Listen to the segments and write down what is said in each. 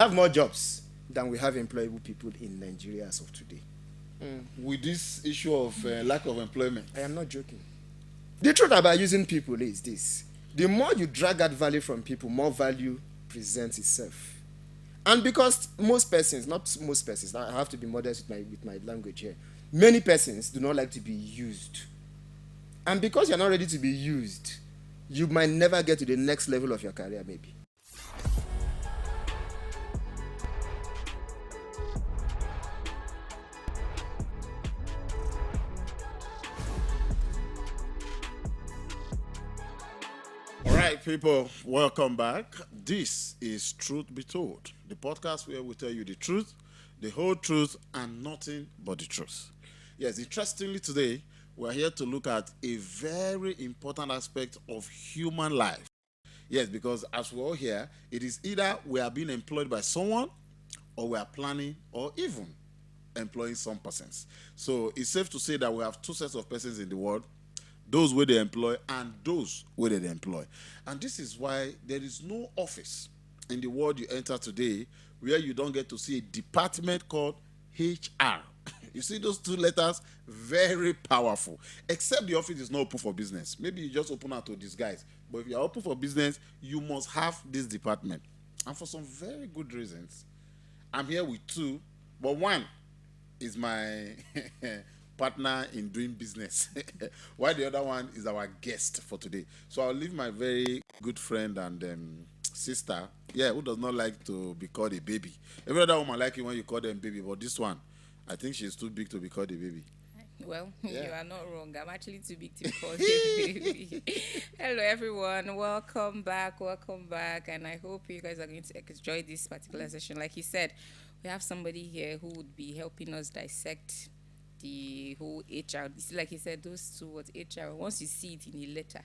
have more jobs than we have employable people in Nigeria as of today. With this issue of lack of employment. I am not joking. The truth about using people is this: the more you drag out value from people, more value presents itself. And because most persons, not most persons, I have to be modest with my language here, many persons do not like to be used. And because you're not ready to be used, you might never get to the next level of your career, maybe. All right, people, welcome back. This is Truth Be Told, the podcast where we tell you the truth, the whole truth, and nothing but the truth. Yes, interestingly, today we're here to look at a very important aspect of human life. Yes, because as we're all here, it is either we are being employed by someone or we are planning or even employing some persons. So it's safe to say that we have two sets of persons in the world: those where they employ and those where they employ. And this is why there is no office in the world you enter today where you don't get to see a department called HR. You see those two letters? Very powerful. Except the office is not open for business. Maybe you just open out to disguise. But if you're open for business, you must have this department. And for some very good reasons, I'm here with two, but one is my partner in doing business, while the other one is our guest for today. So I'll leave my very good friend and sister, who does not like to be called a baby. Every other woman like it when you call them baby, but this one, I think she's too big to be called a baby. Well, Yeah. you are not wrong. I'm actually too big to be called a baby. Hello, everyone. Welcome back. Welcome back. And I hope you guys are going to enjoy this particular session. Like you said, we have somebody here who would be helping us dissect the whole HR. Like you said, those two words, HR. Once you see it in a letter,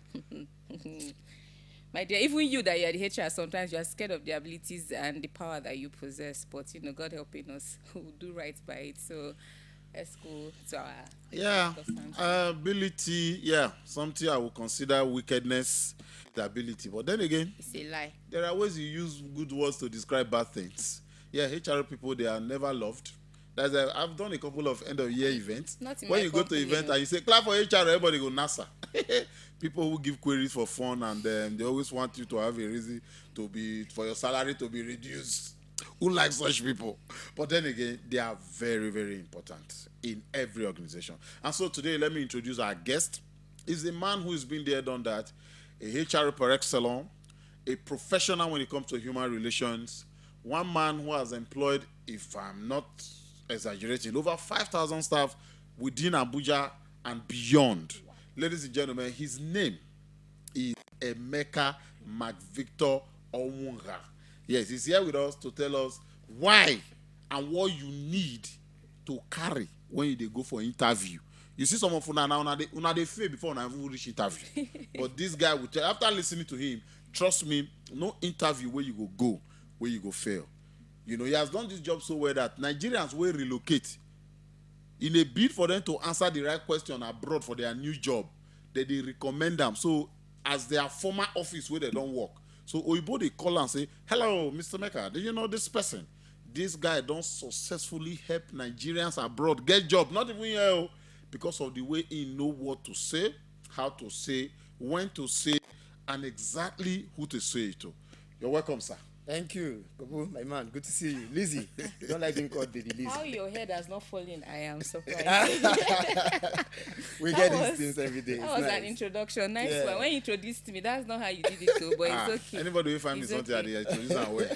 my dear, even you that you're the HR, sometimes you're scared of the abilities and the power that you possess. But, God helping us, we'll do right by it. So let's go to our Yeah, discussion. ability, something I would consider wickedness, the ability. But then again, It's a lie. there are ways you use good words to describe bad things. Yeah, HR people, they are never loved. I've done a couple of end of year events. Not in When my you go to company, event no. and you say clap for HR, everybody go NASA. People who give queries for fun, and they always want you to have a reason for your salary to be reduced. Who likes such people? But then again, they are very, very important in every organization. And so today, let me introduce our guest. He's a man who has been there, done that, a HR par excellence, a professional when it comes to human relations, one man who has employed, if I'm not exaggerating, over 5,000 staff within Abuja and beyond. Ladies and gentlemen, his name is Emeka McVictor Onwunga. Yes, he's here with us to tell us why and what you need to carry when you dey go for interview. You see some of una dey fail before una even reach interview. But this guy will tell, after listening to him, trust me, no interview where you go, where you go fail. He has done this job so well that Nigerians will relocate in a bid for them to answer the right question abroad for their new job. They recommend them. So as their former office where they don't work. So Oyibo they call and say, hello, Mr. Mecca, do you know this person? This guy don't successfully help Nigerians abroad get job. Not even here, because of the way he know what to say, how to say, when to say, and exactly who to say it to. You're welcome, sir. Thank you, Gobo, my man. Good to see you. Lizzie, you don't like being called baby Lizzie. How your head has not fallen, I am surprised. We That get was- these things every day. That It's was nice. an introduction. Nice Yeah. one. When you introduced me, that's not how you did it, too, but it's okay. Anybody who find me It's something okay. at the introduce and where.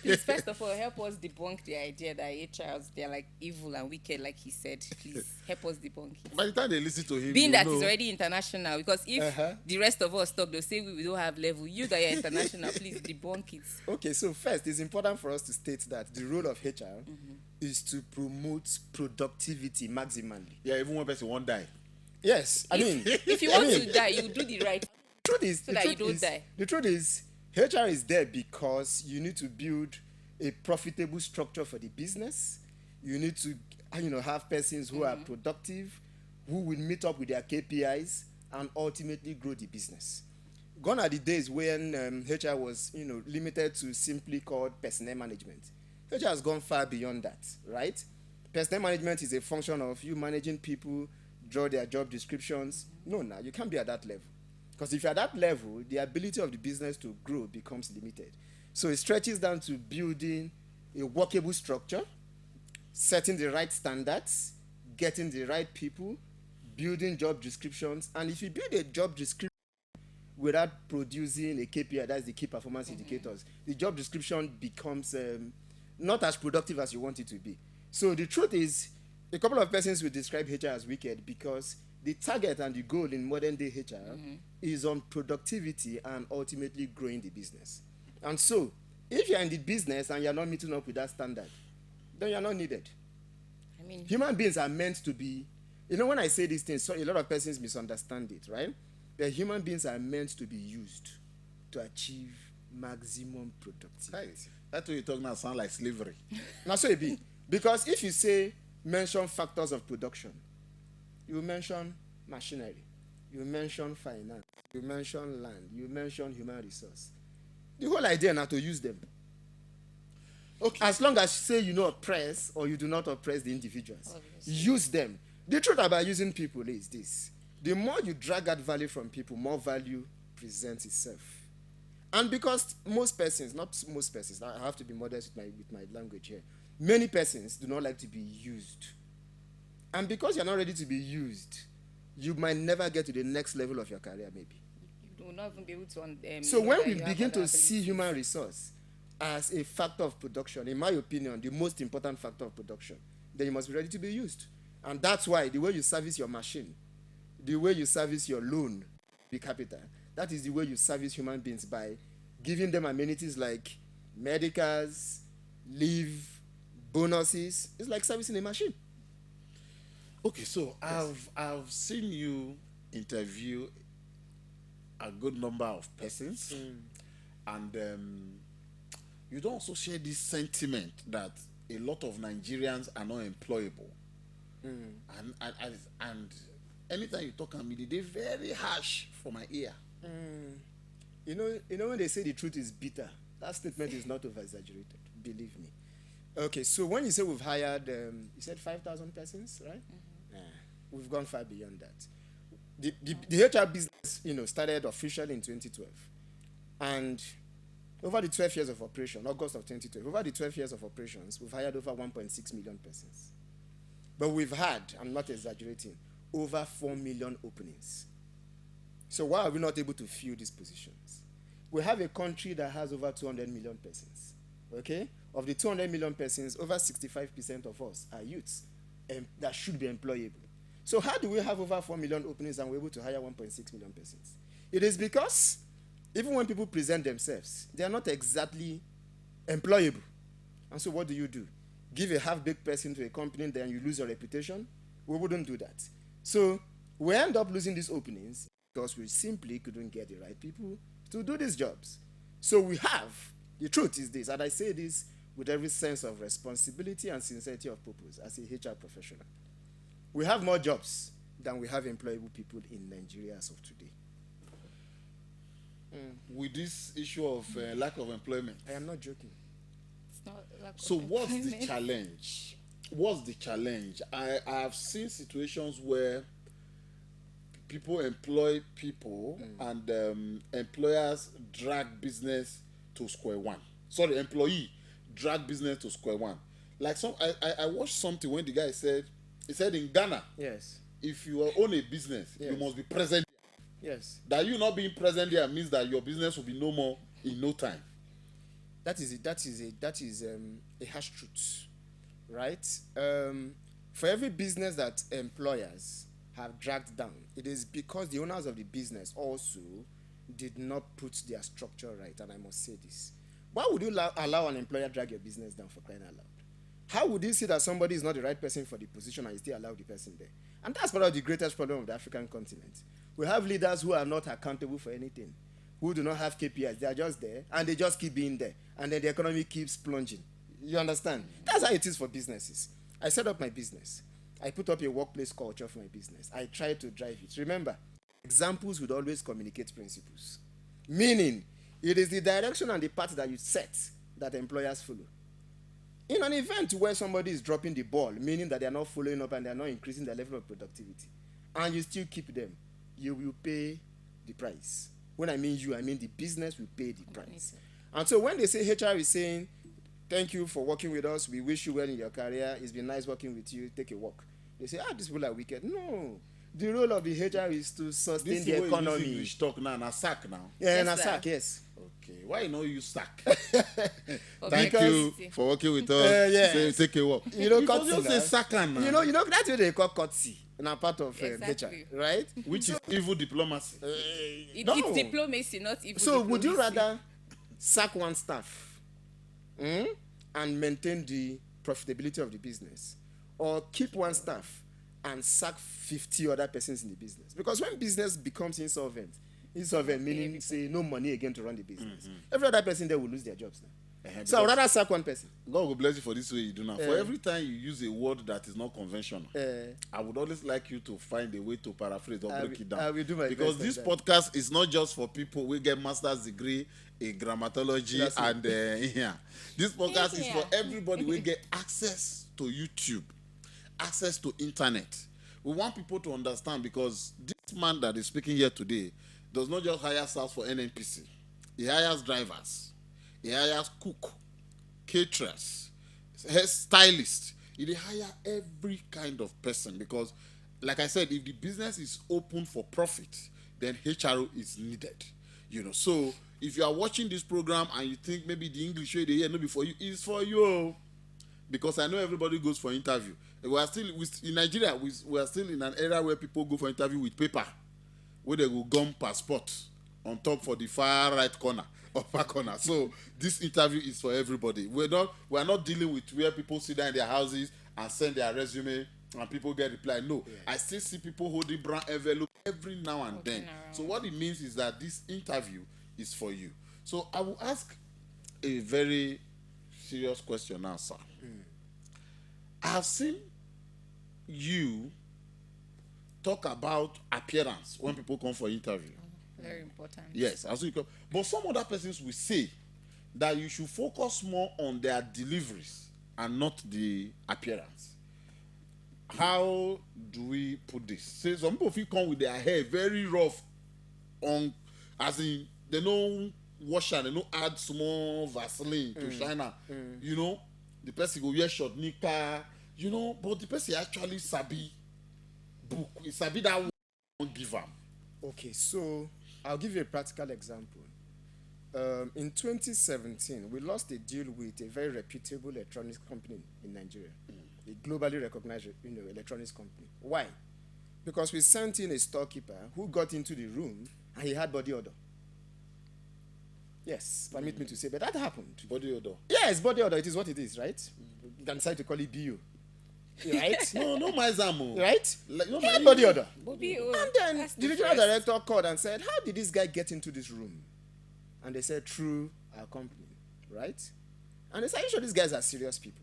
Please, first of all, help us debunk the idea that HRs, they're like evil and wicked, like he said. Please, help us debunk it. By the time they listen to him, Being you that know. it's already international, because if Uh-huh. the rest of us talk, they'll say we don't have level. You that you're international, please debunk it. Okay, so first, it's important for us to state that the role of HR is to promote productivity maximally. Yeah, even one person won't die. Yes, I mean, If you want to die, you do the right. truth is, So that you don't die. The truth is, HR is there because you need to build a profitable structure for the business. You need to, have persons who are productive, who will meet up with their KPIs, and ultimately grow the business. Gone are the days when HR was, limited to simply called personnel management. HR has gone far beyond that, right? Personnel management is a function of you managing people, draw their job descriptions. No, now you can't be at that level. Because if you're at that level, the ability of the business to grow becomes limited. So it stretches down to building a workable structure, setting the right standards, getting the right people, building job descriptions. And if you build a job description without producing a KPI, that's the key performance indicators, the job description becomes not as productive as you want it to be. So the truth is, a couple of persons will describe HR as wicked because the target and the goal in modern day HR is on productivity and ultimately growing the business. And so, if you're in the business and you're not meeting up with that standard, then you're not needed. I mean, Human beings are meant to be, when I say these things, so a lot of persons misunderstand it, right? But human beings are meant to be used to achieve maximum productivity. Right. That's what you're talking about sound like slavery. Now, so it be. Because if you say, mention factors of production, you mention machinery, you mention finance, you mention land, you mention human resource. The whole idea now to use them. Okay. As long as you say you don't oppress or you do not oppress the individuals, Obviously. use them. The truth about using people is this: the more you drag out value from people, more value presents itself. And because most persons, not most persons, I have to be modest with my language here, many persons do not like to be used. And because you're not ready to be used, you might never get to the next level of your career, maybe. you will not even be able to. So know when that we you have begin other to see abilities. human resource as a factor of production, in my opinion, the most important factor of production, then you must be ready to be used. And that's why the way you service your machine, the way you service your loan, the capital, that is the way you service human beings, by giving them amenities like medicals, leave, bonuses. It's like servicing a machine. Okay, so I've seen you interview a good number of persons, and you don't also share this sentiment that a lot of Nigerians are not employable, and anytime you talk to me, they're very harsh for my ear. You know when they say the truth is bitter, that statement is not over-exaggerated, believe me. Okay, so when you say we've hired, you said 5,000 persons, right? Nah, we've gone far beyond that. The HR business, started officially in 2012. And over the 12 years of operation, August of 2012, over the 12 years of operations, we've hired over 1.6 million persons. But we've had, I'm not exaggerating, over 4 million openings. So why are we not able to fill these positions? We have a country that has over 200 million persons. Okay? Of the 200 million persons, over 65% of us are youths that should be employable. So how do we have over 4 million openings and we're able to hire 1.6 million persons? It is because even when people present themselves, they are not exactly employable. And so what do? Give a half-baked person to a company, then you lose your reputation? We wouldn't do that. So we end up losing these openings because we simply couldn't get the right people to do these jobs. So the truth is this, and I say this with every sense of responsibility and sincerity of purpose as a HR professional. We have more jobs than we have employable people in Nigeria as of today. With this issue of lack of employment. I am not joking. It's not lack of So what's the employment. challenge? What's the challenge? I have seen situations where people employ people and employers drag business to square one. Sorry, employee drag business to square one. Like I watched something when the guy said, he said in Ghana, Yes. if you own a business, you Yes. must be present. Yes. That you not being present there means that your business will be no more in no time. That is a harsh truth, right? For every business that employers have dragged down, it is because the owners of the business also did not put their structure right, and I must say this. Why would you allow an employer drag your business down, for crying out loud? How would you see that somebody is not the right person for the position and you still allow the person there? And that's part of the greatest problem of the African continent. We have leaders who are not accountable for anything, who do not have KPIs. They are just there, and they just keep being there. And then the economy keeps plunging. You understand? That's how it is for businesses. I set up my business. I put up a workplace culture for my business. I try to drive it. Remember, examples would always communicate principles. Meaning, it is the direction and the path that you set that employers follow. In an event where somebody is dropping the ball, meaning that they are not following up and they are not increasing their level of productivity, and you still keep them, you will pay the price. When I mean you, I mean the business will pay the price. And so when they say HR is saying, thank you for working with us, we wish you well in your career, it's been nice working with you, take a walk. They say, these people are wicked. No. The role of the HR is to sustain This the is where you economy. use English talk now, and a sack now. Yeah, and Yes, a sir. sack, yes. Okay, why you know you sack? For Thank because- you for working with us. yes. Say, take a walk. You know, you courtesy just say now. sack now. You know, that's what they call courtesy in a part of Exactly. HR, right? Which is evil diplomacy. No. It's diplomacy, not even. So would you diplomacy. rather sack one staff and maintain the profitability of the business, or keep one staff and sack 50 other persons in the business? Because when business becomes insolvent meaning say no money again to run the business, every other person there will lose their jobs now. So I would rather sack one person. God will bless you for this way you do now. For every time you use a word that is not conventional, I would always like you to find a way to paraphrase or break it down. I will do my because best this like podcast is not just for people who get master's degree in grammatology That's it. and yeah. This podcast is Yeah. for everybody who get access to YouTube, access to internet. We want people to understand, because this man that is speaking here today does not just hire staff for NNPC. He hires drivers. He hires cook, caterers, stylists. He dey hire every kind of person, because, like I said, if the business is open for profit, then HRO is needed. You know, so if you are watching this program and you think maybe the English way they hear no be for you, it's for you. Because I know everybody goes for interview. We are still in Nigeria. We are still in an era where people go for interview with paper, where they will gum passport on top for the far right corner, upper corner. So this interview is for everybody. We are not dealing with where people sit down in their houses and send their resume and people get reply. No, I still see people holding brown envelope every now and then. around. So what it means is that this interview is for you. So I will ask a very serious question now, sir. I have seen you talk about appearance when people come for interview. Very important. Yes, as you come. But some other persons will say that you should focus more on their deliveries and not the appearance. How do we put this? Say some people feel come with their hair very rough, on, as in they no wash and they no add small Vaseline to shine am. You know, the person go wear short knicker. You know, but the person actually sabi book. He sabi that one give am. Okay, so I'll give you a practical example. In 2017, we lost a deal with a very reputable electronics company in Nigeria, a globally recognized electronics company. Why? Because we sent in a storekeeper who got into the room and he had body odor. Yes, permit me to say, but that happened. Body odor. Yes, body odor, it is what it is, right? You can decide to call it BO. Right? No Maizamo. Right? Like, no, Yeah, body odor. BO, And then that's the the regional first. director called and said, how did this guy get into this room? And they said, through our company, right? And they said, are you sure these guys are serious people?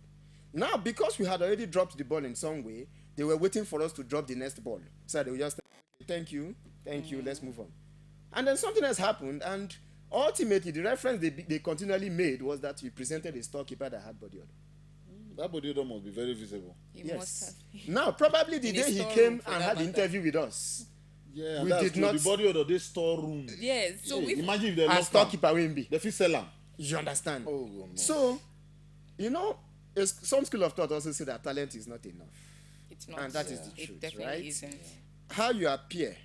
Now, because we had already dropped the ball in some way, they were waiting for us to drop the next ball. So they were just, thank you, let's move on. And then something else happened, and ultimately, the reference they continually made was that we presented a storekeeper that had body odor. That body odor must be very visible. You must have. Now, probably the In a day he storeroom came for and that had the matter. interview with us, Yeah, We that's did true. not- The body odor, they store room. Yes. So Hey, if imagine if they as lost am. storekeeper will be. They fit sell am. You understand? Oh, no. So, you know, some school of thought also say that talent is not enough. it's not, And that is the it truth, definitely right? isn't. How you appear,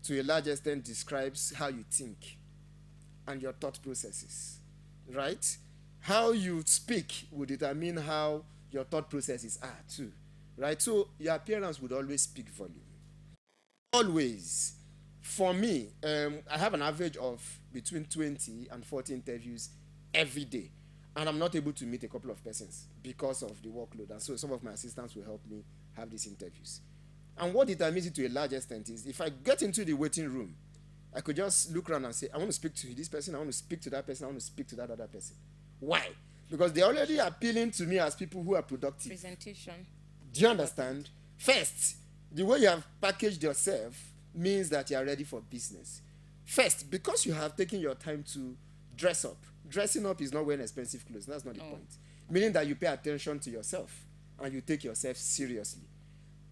to a large extent, describes how you think and your thought processes, right? How you speak will determine how your thought processes are too, right? So your appearance would always speak volume. Always. For me, I have an average of between 20 and 40 interviews every day. And I'm not able to meet a couple of persons because of the workload. And so some of my assistants will help me have these interviews. And what determines it to a large extent is if I get into the waiting room, I could just look around and say, I want to speak to this person, I want to speak to that person, I want to speak to that other person. Why? Because they're already appealing to me as people who are productive. Presentation. Do you understand? First, the way you have packaged yourself means that you are ready for business. First, because you have taken your time to dress up. Dressing up is not wearing expensive clothes. That's not the point. Meaning that you pay attention to yourself and you take yourself seriously.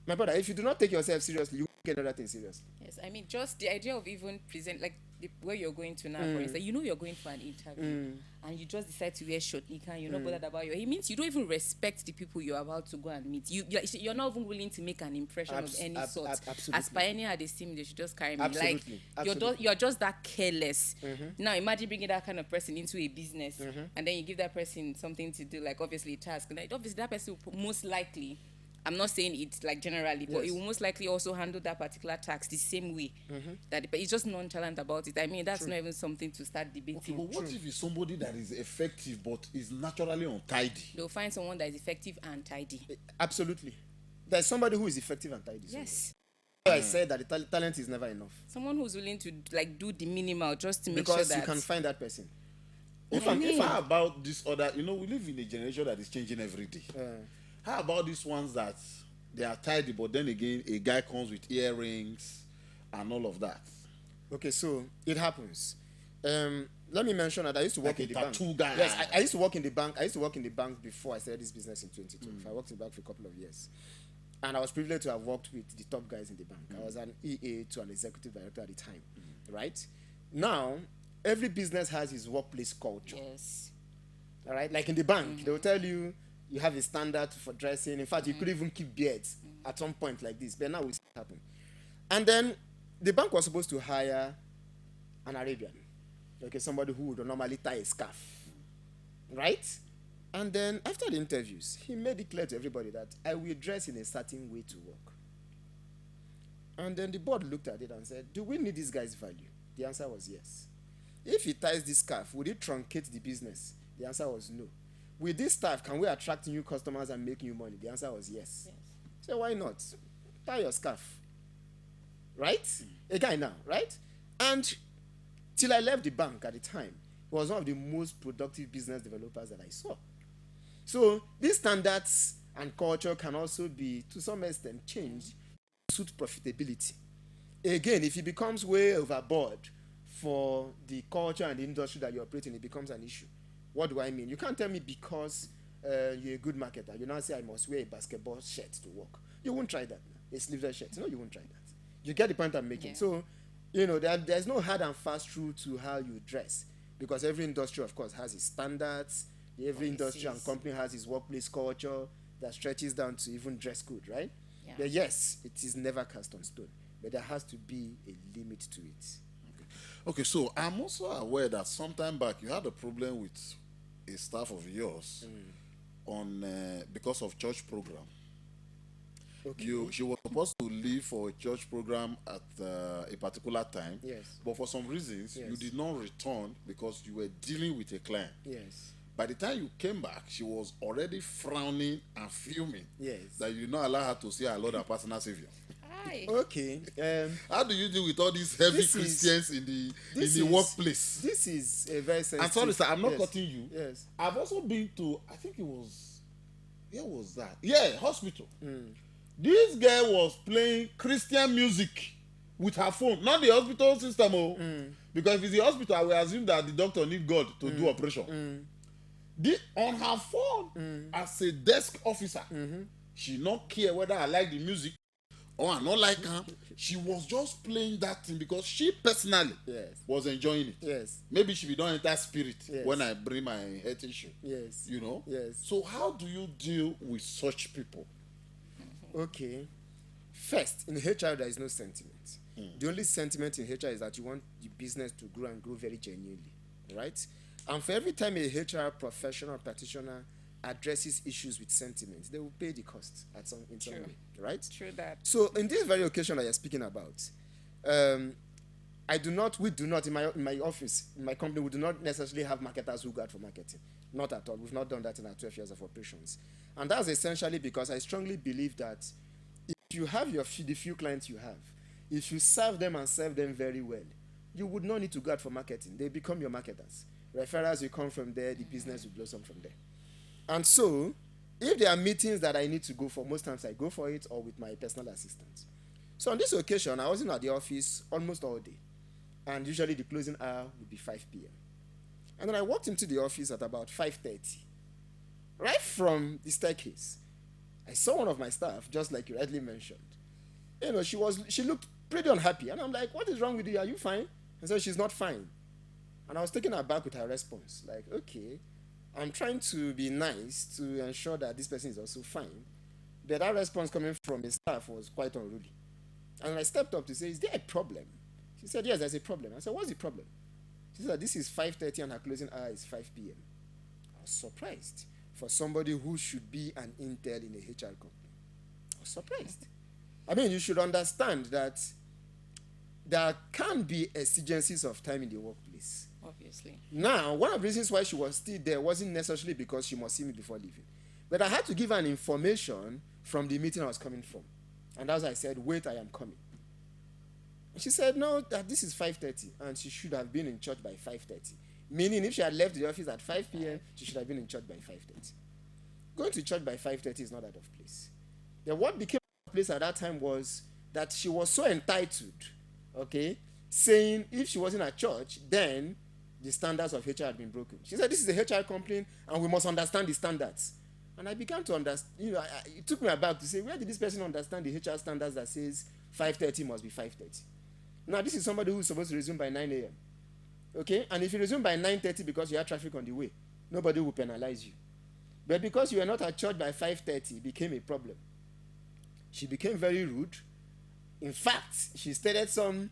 My brother, if you do not take yourself seriously, you won't get another thing seriously. Yes, I mean, just the idea of even present, like where you're going to now, for instance, you know you're going for an interview and you just decide to wear short nika, you're not bothered about your. It means you don't even respect the people you're about to go and meet. You're not even willing to make an impression of any sort. Absolutely. As pioneer had the same, they should just carry me. Absolutely. Like you're just that careless. Now imagine bringing that kind of person into a business and then you give that person something to do, like obviously a task. And obviously that person will most likely. I'm not saying it like generally, but it will most likely also handle that particular task the same way. But it's just nonchalant about it. I mean, that's not even something to start debating. Okay, but what if it's somebody that is effective but is naturally untidy? They'll find someone that is effective and tidy. Absolutely. There's somebody who is effective and tidy. Yes. I said that the talent is never enough. Someone who's willing to like do the minimal just to make because sure that you can find that person. How about this other? You know, we live in a generation that is changing every day. How about these ones that they are tidy, but then again, a guy comes with earrings and all of that? Okay, so it happens. Let me mention that I used to work Like in a the bank. tattoo guy. Yes, I used to work in the bank. I used to work in the bank before I started this business in 2012. I worked in the bank for a couple of years. And I was privileged to have worked with the top guys in the bank. I was an EA to an executive director at the time, right? Now, every business has its workplace culture. yes. All right, like in the bank, they will tell you you have a standard for dressing. In fact, you could even keep beards at some point like this. But now it's happening. And then the bank was supposed to hire an Arabian, okay, somebody who would normally tie a scarf, right? And then after the interviews, he made it clear to everybody that I will dress in a certain way to work. And then the board looked at it and said, do we need this guy's value? The answer was yes. If he ties this scarf, would it truncate the business? The answer was no. With this staff, can we attract new customers and make new money? The answer was yes. So why not? Tie your scarf. Right? A guy now, right? And till I left the bank at the time, he was one of the most productive business developers that I saw. So these standards and culture can also be, to some extent, changed to suit profitability. Again, if it becomes way overboard for the culture and the industry that you operate in, it becomes an issue. What do I mean? You can't tell me because you're a good marketer, you now say I must wear a basketball shirt to work. You won't try that. A sleeveless shirt. No, you won't try that. You get the point I'm making. Yeah. So, there's no hard and fast rule to how you dress, because every industry, of course, has its standards. Every industry and company has its workplace culture that stretches down to even dress code, right? Yeah. But yes, it is never cast on stone, but there has to be a limit to it. Okay, so I'm also aware that sometime back you had a problem with a staff of yours on because of church program. Okay. She was supposed to leave for a church program at a particular time. Yes. But for some reasons, Yes. you did not return because you were dealing with a client. Yes. By the time you came back, she was already frowning and fuming Yes. that you did not allow her to see her Lord and personal Savior. Hi. Okay. How do you deal with all these heavy This is- Christians in the workplace? This is a very sensitive. I'm sorry, sir. I'm not yes. cutting you. Yes. I've also been to, I think it was, where was that? Yeah, hospital. This girl was playing Christian music with her phone, not the hospital system. Because if it's the hospital, I will assume that the doctor need God to do operation. On her phone, as a desk officer, she not care whether I like the music or I not like her. She was just playing that thing because she personally Yes. was enjoying it. Yes. Maybe she be don't enter spirit Yes. when I bring my health issue. Yes. You know? Yes. So how do you deal with such people? Okay. First, in HR, there is no sentiment. The only sentiment in HR is that you want the business to grow and grow very genuinely, right? And for every time a HR professional practitioner addresses issues with sentiment, they will pay the cost in some True. way, right? True that. So in this very occasion that you're speaking about, we do not in my office, in my company, we do not necessarily have marketers who go out for marketing. Not at all. We've not done that in our 12 years of operations. And that's essentially because I strongly believe that if you have the few clients you have, if you serve them and serve them very well, you would not need to go out for marketing. They become your marketers. Referrals will come from there, the business will blossom from there. And so, if there are meetings that I need to go for, most times I go for it or with my personal assistant. So on this occasion, I wasn't at the office almost all day. and usually the closing hour would be 5 p.m. And then I walked into the office at about 5:30. Right from the staircase, I saw one of my staff, just like you rightly mentioned. She looked pretty unhappy, and I'm like, "What is wrong with you? Are you fine?" And so she's not fine. And I was taken aback with her response. Like, okay, I'm trying to be nice to ensure that this person is also fine. But that response coming from the staff was quite unruly. And I stepped up to say, "Is there a problem?" She said, "Yes, there's a problem." I said, "What's the problem?" She said, "This is 5:30 and her closing hour is 5 p.m. I was surprised for somebody who should be an intern in a HR company. I was surprised. I mean, you should understand that there can be exigencies of time in the workplace. Obviously. Now, one of the reasons why she was still there wasn't necessarily because she must see me before leaving. But I had to give her an information from the meeting I was coming from. And as I said, "Wait, I am coming." And she said, "No, that this is 5:30, and she should have been in church by 5:30. Meaning, if she had left the office at 5 p.m., she should have been in church by 5:30. Going to church by 5:30 is not out of place. Then what became out of place at that time was that she was so entitled, okay, saying if she wasn't at church, then the standards of HR had been broken. She said, "This is a HR complaint, and we must understand the standards." And I began to understand, it took me aback to say, where did this person understand the HR standards that says 5:30 must be 5:30? Now, this is somebody who's supposed to resume by 9 a.m. Okay? And if you resume by 9:30 because you had traffic on the way, nobody will penalize you. But because you were not at church by 5:30, it became a problem. She became very rude. In fact, she stated some,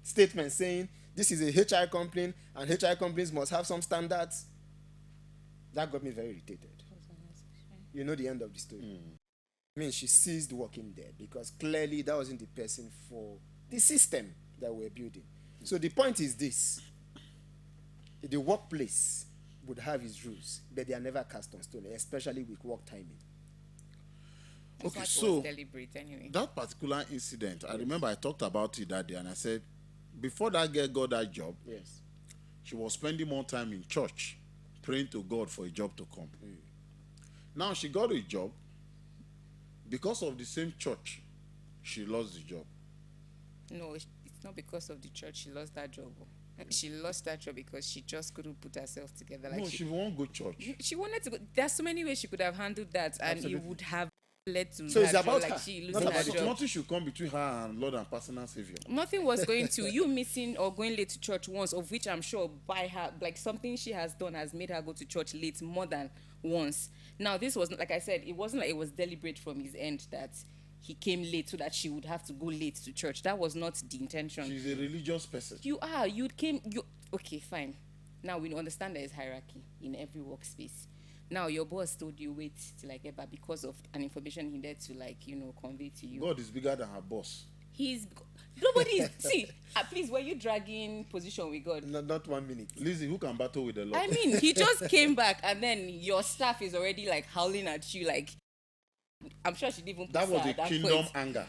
statements saying, "This is a HR complaint, and HR complaints must have some standards." That got me very irritated. You know the end of the story. I mean, she ceased working there because clearly that wasn't the person for the system that we're building. So the point is this: the workplace would have its rules, but they are never cast on stone, especially with work timing. Okay, That so was deliberate anyway. that particular incident, I remember I talked about it that day, and I said, before that girl got that job, Yes. she was spending more time in church, praying to God for a job to come. Now she got a job. Because of the same church, she lost the job. No, it's not because of the church she lost that job. She lost that job because she just couldn't put herself together. Like No, she won't go church. she wanted to go. There's so many ways she could have handled that, and Absolutely. it would have led to So it's her about job, her, like she not losing about her the job. Nothing should come between her and Lord and personal Savior. Nothing was going to you missing or going late to church once, of which I'm sure by her, like something she has done has made her go to church late more than once. Now this was, like I said, it wasn't like it was deliberate from his end that he came late so that she would have to go late to church. That was not the intention. She's a religious person. Okay, fine. Now we understand there is hierarchy in every workspace. Now your boss told you wait till I get back because of an information he needed to convey to you. God is bigger than her boss. Nobody is see. Please, were you dragging position with God? Not 1 minute. Lizzie, who can battle with the Lord? I mean, he just came back and then your staff is already like howling at you. Like, I'm sure she didn't even. That was put her a at that kingdom point. anger.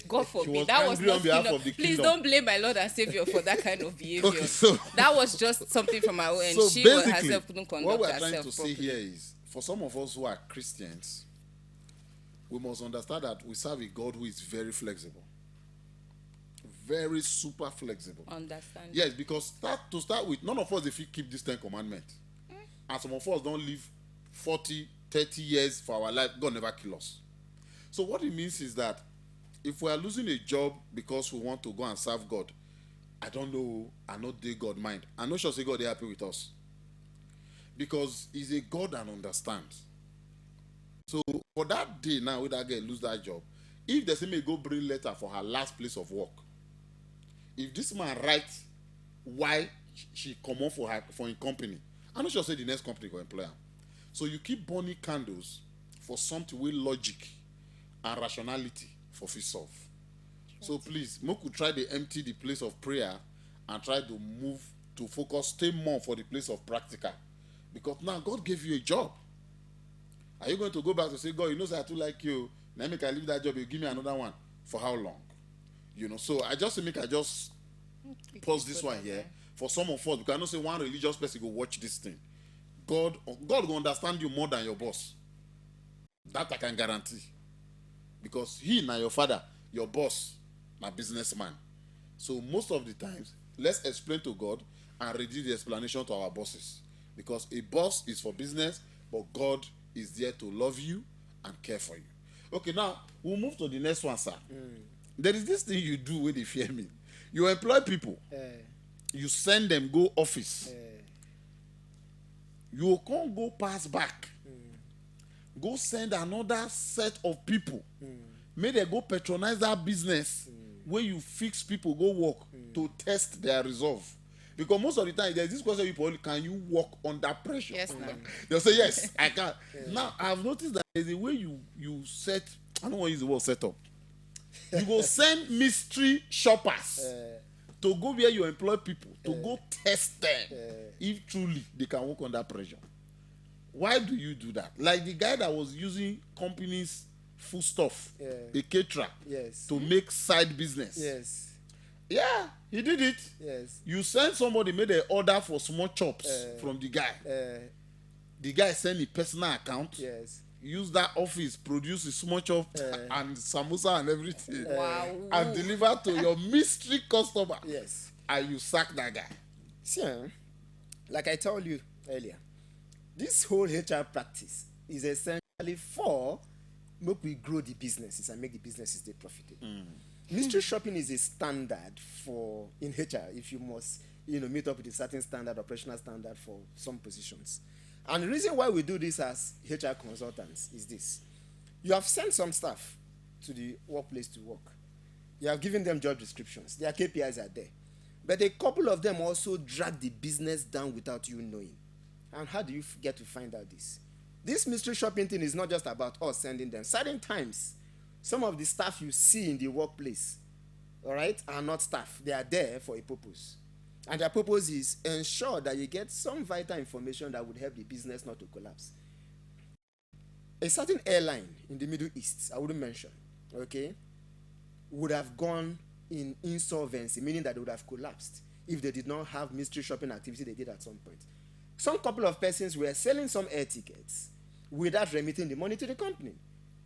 God She forbid. was That was angry on not behalf kingdom. of the Please kingdom. don't blame my Lord and Savior for that kind of behavior. Okay, so That was just something from our own. so She basically, herself couldn't conduct what we're herself trying to say properly. here is, for some of us who are Christians, we must understand that we serve a God who is very flexible, very super flexible. Understand? Yes, because to start with, none of us if we keep this 10 commandments, and some of us don't live 40, 30 years for our life. God never kill us. So what it means is that if we are losing a job because we want to go and serve God, I don't know, I know they God mind. I know sure say God they happy with us. Because he's a God and understands. So for that day now, with that girl lose that job, if the same may go bring letter for her last place of work, if this man writes why she come on for his company, I'm not sure say the next company will employ her. So you keep burning candles for something with logic and rationality for fit solve. So please, Moku try to empty the place of prayer and try to move to focus, stay more for the place of practical. Because now God gave you a job. Are you going to go back to say, God, you know, say I too like you. Now make I leave that job, you give me another one. For how long? So I just pause this one here. For some of us, because I know say one religious person go watch this thing. God will understand you more than your boss. That I can guarantee. Because he now your father, your boss, my businessman. So most of the times, let's explain to God and reduce the explanation to our bosses. Because a boss is for business, but God is there to love you and care for you. Okay, now we'll move to the next one, sir. There is this thing you do when they fear me. You employ people. You send them go office. You can't go pass back. Go send another set of people. May they go patronize that business where you fix people go work to test their resolve. Because most of the time there's this question people, can you work under pressure? Yes, ma'am. They'll say yes, I can. Now I've noticed that there's a way you set, I don't want to use the word set up. You go send mystery shoppers to go where you employ people to go test them if truly they can work under pressure. Why do you do that? Like the guy that was using companies' food stuff, a caterer, to make side business. Yes. Yeah, he did it. Yes. You send somebody made an order for small chops from the guy. The guy send a personal account. Yes. Use that office, produce a small chop and samosa and everything. Wow. And deliver to your mystery customer. Yes. And you sack that guy. See, like I told you earlier, this whole HR practice is essentially for make we grow the businesses and make the businesses stay profitable. Mystery shopping is a standard for in HR if you must meet up with a certain standard, operational standard for some positions. And the reason why we do this as HR consultants is this. You have sent some staff to the workplace to work. You have given them job descriptions. Their KPIs are there. But a couple of them also drag the business down without you knowing. And how do you get to find out this? This mystery shopping thing is not just about us sending them. Certain times, some of the staff you see in the workplace, all right, are not staff. They are there for a purpose. And their purpose is ensure that you get some vital information that would help the business not to collapse. A certain airline in the Middle East, I wouldn't mention, okay, would have gone in insolvency, meaning that they would have collapsed if they did not have mystery shopping activity they did at some point. Some couple of persons were selling some air tickets without remitting the money to the company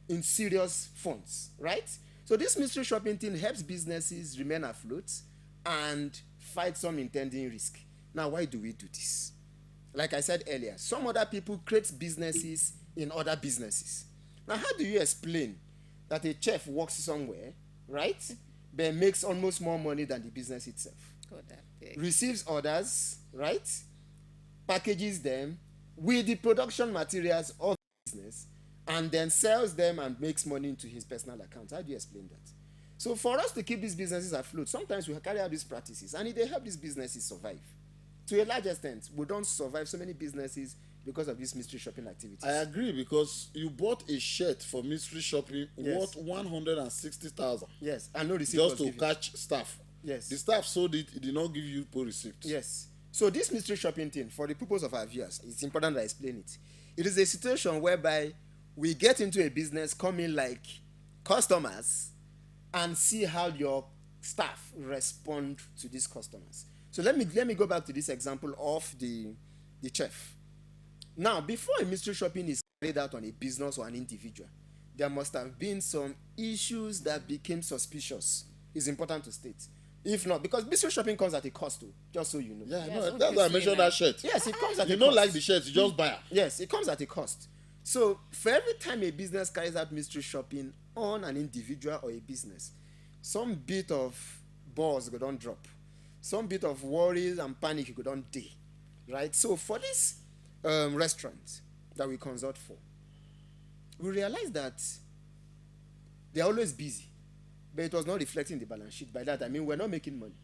in serious funds, right? So this mystery shopping thing helps businesses remain afloat and fight some impending risk. Now, why do we do this? Like I said earlier, some other people create businesses in other businesses. Now, how do you explain that a chef works somewhere, right, but makes almost more money than the business itself? God, that big. Receives orders, right, packages them with the production materials of the business, and then sells them and makes money into his personal account? How do you explain that? So for us to keep these businesses afloat, sometimes we carry out these practices, and they help these businesses survive. To a large extent, we don't survive so many businesses because of these mystery shopping activities. I agree, because you bought a shirt for mystery shopping Yes. worth 160,000 Yes, and no receipt just was to given. catch staff. Yes. The staff sold it, it did not give you poor receipt. Yes. So this mystery shopping thing, for the purpose of our viewers, it's important that I explain it. It is a situation whereby we get into a business, come in like customers, and see how your staff respond to these customers. So let me go back to this example of the chef. Now, before a mystery shopping is carried out on a business or an individual, there must have been some issues that became suspicious. It's important to state. If not, because mystery shopping comes at a cost too, just so you know. Yeah, Yes, no, that's why I obviously, mentioned man. that shirt. Yes, it comes at You a don't cost. like the shirt, you just buy it. Yes, it comes at a cost. So for every time a business carries out mystery shopping on an individual or a business, some bit of balls go don't drop. Some bit of worries and panic go don't day. Right? So for this restaurant that we consult for, we realized that they're always busy. But it was not reflecting the balance sheet. By that I mean we're not making money.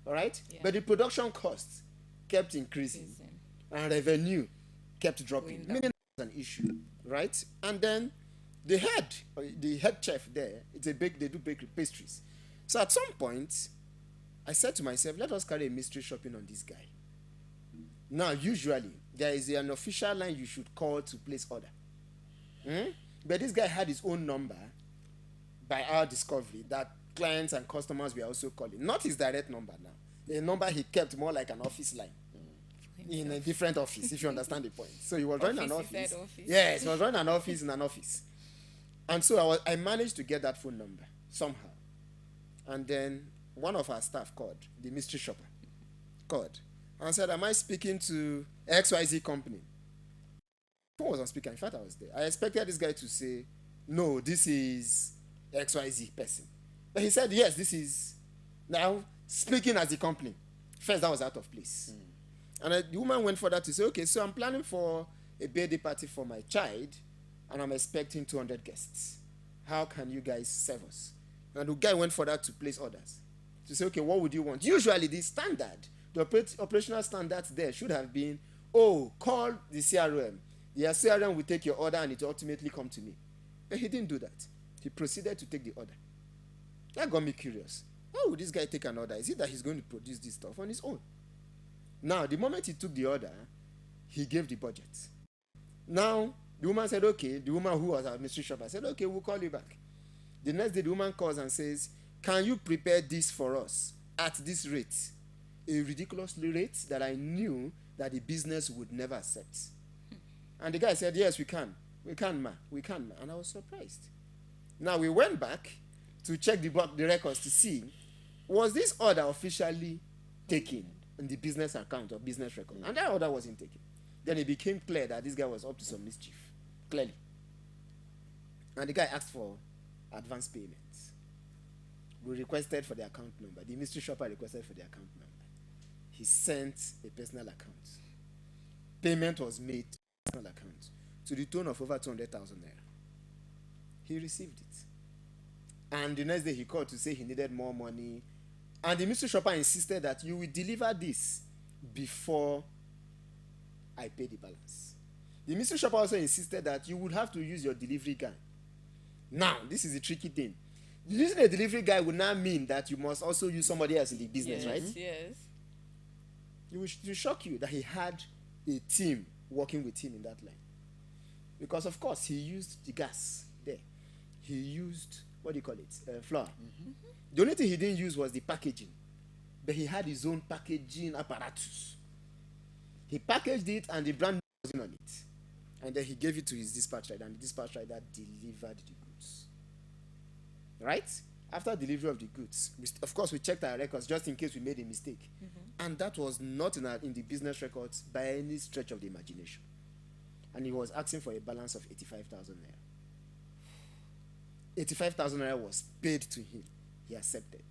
All right? Yeah. But the production costs kept increasing. And revenue kept dropping. Going down. Meaning an issue, right? And then the head chef there, they do bakery pastries. So at some point, I said to myself, let us carry a mystery shopping on this guy. Now, usually, there is an official line you should call to place order. But this guy had his own number by our discovery that clients and customers were also calling. Not his direct number now. A number he kept more like an office line. In a different office, if you understand the point. So he was running an Office office. inside office. Yes, he was running an office in an office. And so I managed to get that phone number somehow. And then one of our staff called, the mystery shopper, called and said, am I speaking to XYZ company? Phone was on speaker. In fact, I was there. I expected this guy to say, no, this is XYZ person. But he said, yes, this is now speaking as the company. First, that was out of place. And the woman went further to say, okay, so I'm planning for a birthday party for my child, and I'm expecting 200 guests. How can you guys serve us? And the guy went further to place orders. To say, okay, what would you want? Usually, the standard, the operational standards there should have been, oh, call the CRM. The CRM will take your order and it will ultimately come to me. But he didn't do that. He proceeded to take the order. That got me curious. Why would this guy take an order? Is it that he's going to produce this stuff on his own? Now, the moment he took the order, he gave the budget. Now, the woman said, okay, the woman who was our mystery shopper said, okay, we'll call you back. The next day, the woman calls and says, can you prepare this for us at this rate? A ridiculous rate that I knew that the business would never accept. And the guy said, yes, we can. We can, ma. We can, ma. And I was surprised. Now, we went back to check the records to see, was this order officially taken in the business account or business record? And that order wasn't taken. Then it became clear that this guy was up to some mischief. Clearly. And the guy asked for advance payments. We requested for the account number. The mystery shopper requested for the account number. He sent a personal account. Payment was made to a personal account to the tune of over 200,000 naira. He received it. And the next day he called to say he needed more money. And the mystery shopper insisted that you will deliver this before I pay the balance. The mystery shopper also insisted that you would have to use your delivery guy. Now, this is the tricky thing. Using a delivery guy would now mean that you must also use somebody else in the business, right? Yes. It will shock you that he had a team working with him in that line. Because, of course, he used the gas there. He used, what do you call it? Flour. The only thing he didn't use was the packaging. But he had his own packaging apparatus. He packaged it and the brand was on it. And then he gave it to his dispatch rider, and the dispatch rider delivered the goods. Right? After delivery of the goods, of course, we checked our records just in case we made a mistake. And that was not in the business records by any stretch of the imagination. And he was asking for a balance of 85,000 naira. 85,000 naira was paid to him. He accepted.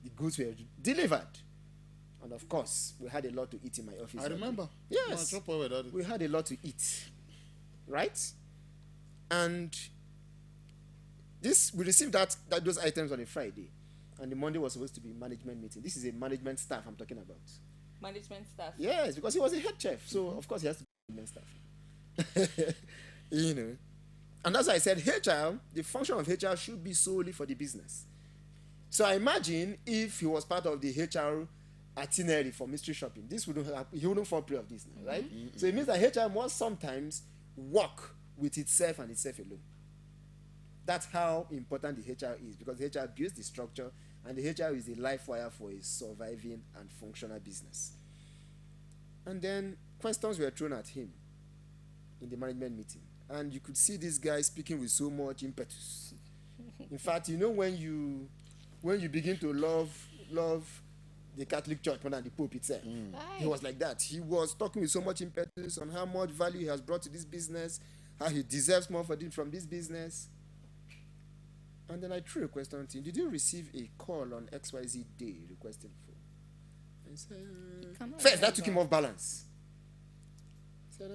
The goods were delivered. And of course, we had a lot to eat in my office. I remember. Yes. We had a lot to eat. Right? And we received those items on a Friday. And the Monday was supposed to be management meeting. This is a management staff I'm talking about. Management staff. Yes, because he was a head chef. So, of course, he has to be management staff. You know. And that's why I said HR, the function of HR should be solely for the business. So I imagine if he was part of the HR itinerary for mystery shopping, he wouldn't fall prey of this now, right? So it means that HR must sometimes work with itself and itself alone. That's how important the HR is, because the HR builds the structure, and the HR is the life wire for a surviving and functional business. And then questions were thrown at him in the management meeting, and you could see this guy speaking with so much impetus. In fact, you know when you begin to love the Catholic Church more than the Pope itself. He was like that. He was talking with so much impetus on how much value he has brought to this business, how he deserves more from this business. And then I threw a question to him. Did you receive a call on XYZ day requesting for? I said, first, that took him off balance. I said,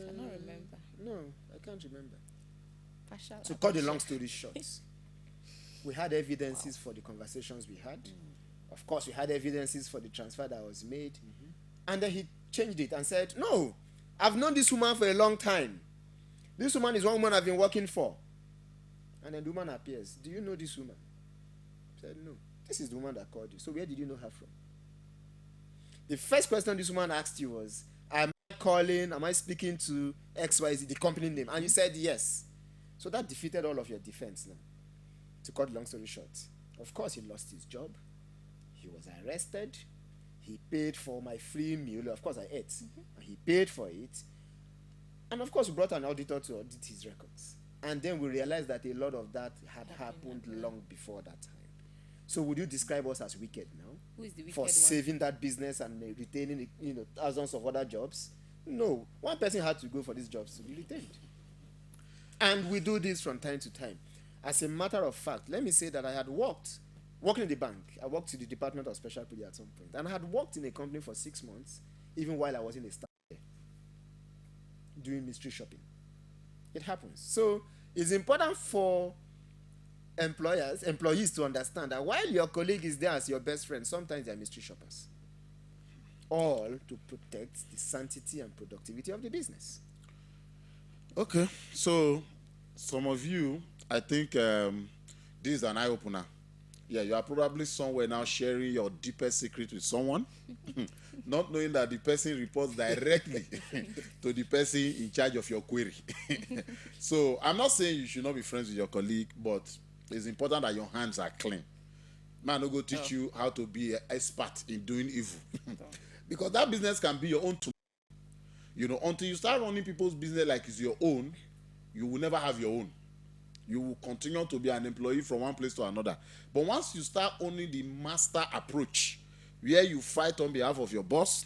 Cannot remember. No, I can't remember. Partial To cut the long story short, we had evidences for the conversations we had. Of course, we had evidences for the transfer that was made. And then he changed it and said, no, I've known this woman for a long time. This woman is one woman I've been working for. And then the woman appears. Do you know this woman? I said, no. This is the woman that called you. So where did you know her from? The first question this woman asked you was, am I speaking to XYZ, the company name? And you said yes. So that defeated all of your defense now. To cut the long story short. Of course, he lost his job. He was arrested. He paid for my free meal. Of course, I ate. And he paid for it. And of course, we brought an auditor to audit his records. And then we realized that a lot of that had happened long before that time. So would you describe us as wicked now Who is the wicked for one? saving that business and retaining thousands of other jobs? No, one person had to go for these jobs to be retained. And we do this from time to time. As a matter of fact, let me say that I had working in the bank. I worked in the Department of Special Projects at some point. And I had worked in a company for 6 months, even while I was in a staff there, doing mystery shopping. It happens. So it's important for employees to understand that while your colleague is there as your best friend, sometimes they are mystery shoppers. All to protect the sanctity and productivity of the business. Okay, so some of you, I think this is an eye opener. Yeah, you are probably somewhere now sharing your deepest secret with someone, not knowing that the person reports directly to the person in charge of your query. So I'm not saying you should not be friends with your colleague, but it's important that your hands are clean. Man, no go teach you how to be an expert in doing evil. Because that business can be your own tomorrow. Until you start running people's business like it's your own, you will never have your own. You will continue to be an employee from one place to another. But once you start owning the master approach, where you fight on behalf of your boss,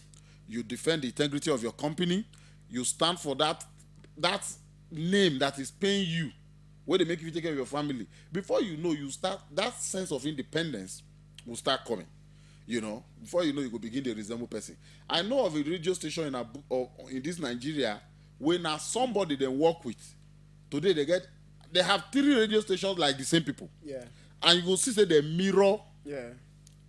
you defend the integrity of your company, you stand for that name that is paying you, where they make you take care of your family. Before you know, you start, that sense of independence will start coming. Before you know, you will begin to resemble person. I know of a radio station in this Nigeria where now somebody they work with. Today they have 3 radio stations like the same people. Yeah. And you will see say they mirror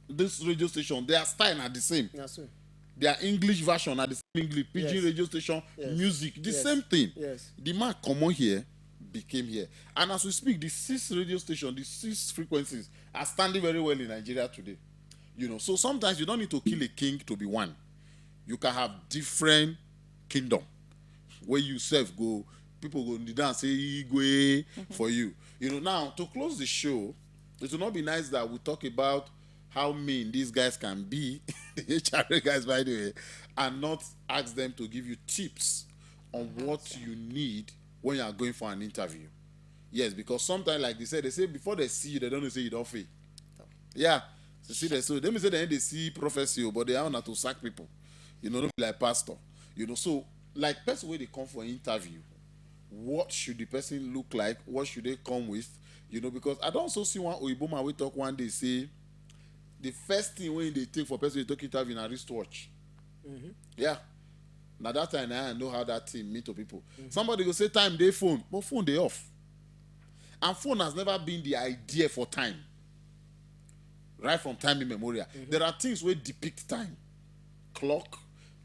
this radio station. Their style are the same. That's it. Their English version are the same English. Pidgin Yes. radio station, Yes. music, the Yes. same thing. Yes. The man come on here, became here. And as we speak, the 6 radio stations, the 6 frequencies are standing very well in Nigeria today. So sometimes you don't need to kill a king to be one. You can have different kingdom where you self go, people go kneel down and say Igwe for you. Now to close the show, it will not be nice that we talk about how mean these guys can be, the HRA guys by the way, and not ask them to give you tips on what you need when you are going for an interview. Yes, because sometimes like they say before they see you, they don't say you don't fail. Yeah. So let me say they see prophecy, but they are not to sack people. Don't be like pastor. So like person where they come for an interview, what should the person look like? What should they come with? Because I don't also see one Oyibo man we talk one day say the first thing when they take for person to talk interview in a wristwatch. Mm-hmm. Yeah. Now that time I know how that thing mean to people. Mm-hmm. Somebody go say time they phone, but phone they off. And phone has never been the idea for time. Right from time immemorial. Mm-hmm. There are things where depict time. Clock,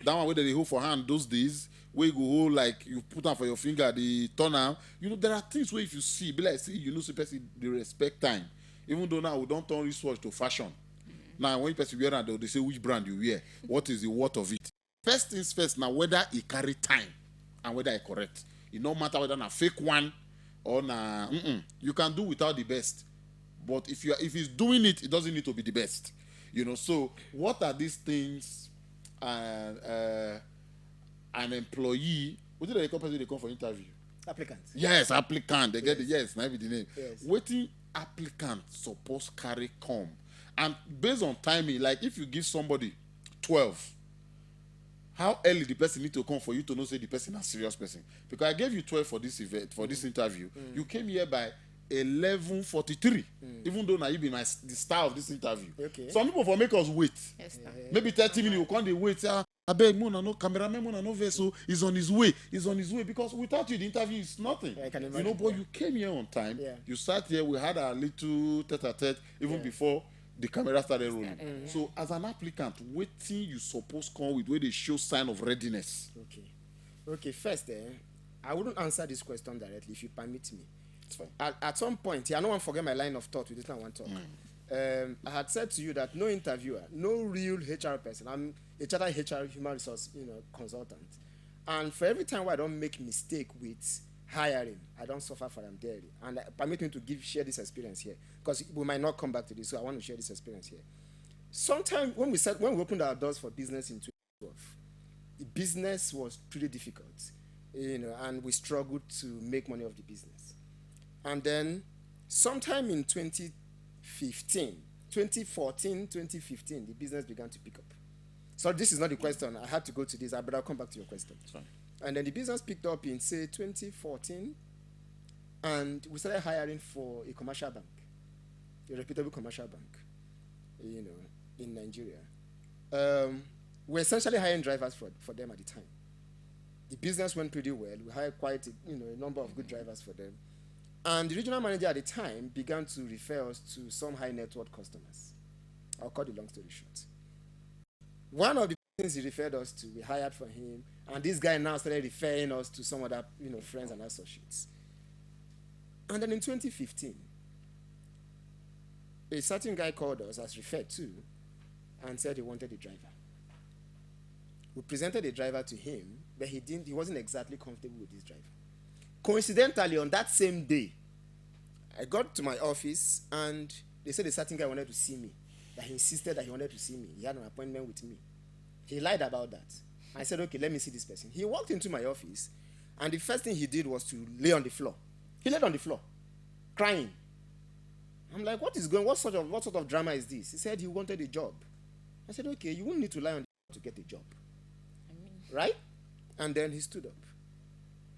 that one where they hold for hand those days, where you go hold like you put on for your finger, the turn arm. There are things where if you see, be like see, see person they respect time. Even though now we don't turn wristwatch to fashion. Mm-hmm. Now when person wear that, they say which brand you wear, what is the worth of it. First things first, now whether it carry time and whether it correct. It no matter whether a fake one or you can do without the best. But if he's doing it, it doesn't need to be the best. So what are these things an employee, what do they call person they come for interview? Applicant. Yes, applicant. They get the yes, maybe the name. Yes. Waiting applicant supposed carry come. And based on timing, like if you give somebody 12, how early the person need to come for you to know say the person is a serious person? Because I gave you 12 for this event, for this interview. You came here by 11:43. Even though now you be the star of this interview. Okay. Some people for make us wait. Yes, sir. Maybe 30 minutes, you can't wait. I beg Mona, no cameraman, Mona, no vessel. He's on his way. He's on his way because without you, the interview is nothing. Yeah, I can imagine. But you came here on time. Yeah. You sat here. We had a little tete-a-tete even before the camera started rolling. So as an applicant, waiting you supposed come with where they show sign of readiness. Okay. First, I wouldn't answer this question directly if you permit me. It's fine. At some point, I don't want to forget my line of thought with this one talk. I had said to you that no interviewer, no real HR person. I'm a chartered HR human resource, consultant. And for every time where I don't make mistake with hiring, I don't suffer for them daily. And permit me to share this experience here, because we might not come back to this. So I want to share this experience here. Sometime when we opened our doors for business in 2012, the business was pretty difficult, and we struggled to make money off the business. And then sometime in 2015, 2014, 2015, the business began to pick up. So this is not the question. I had to go to this, but I'll come back to your question. Fine. And then the business picked up in, say, 2014, and we started hiring for a commercial bank, a reputable commercial bank, in Nigeria. We're essentially hiring drivers for them at the time. The business went pretty well. We hired quite a number of good drivers for them. And the regional manager at the time began to refer us to some high net worth customers. I'll cut the long story short. One of the things he referred us to, we hired for him, and this guy now started referring us to some other friends and associates. And then in 2015, a certain guy called us as referred to and said he wanted a driver. We presented a driver to him, but he wasn't exactly comfortable with this driver. Coincidentally, on that same day, I got to my office and they said a certain guy wanted to see me, that he insisted that he wanted to see me. He had an appointment with me. He lied about that. I said, okay, let me see this person. He walked into my office and the first thing he did was to lay on the floor. He laid on the floor, crying. I'm like, what sort of drama is this? He said he wanted a job. I said, okay, you won't need to lie on the floor to get a job. Right? And then he stood up.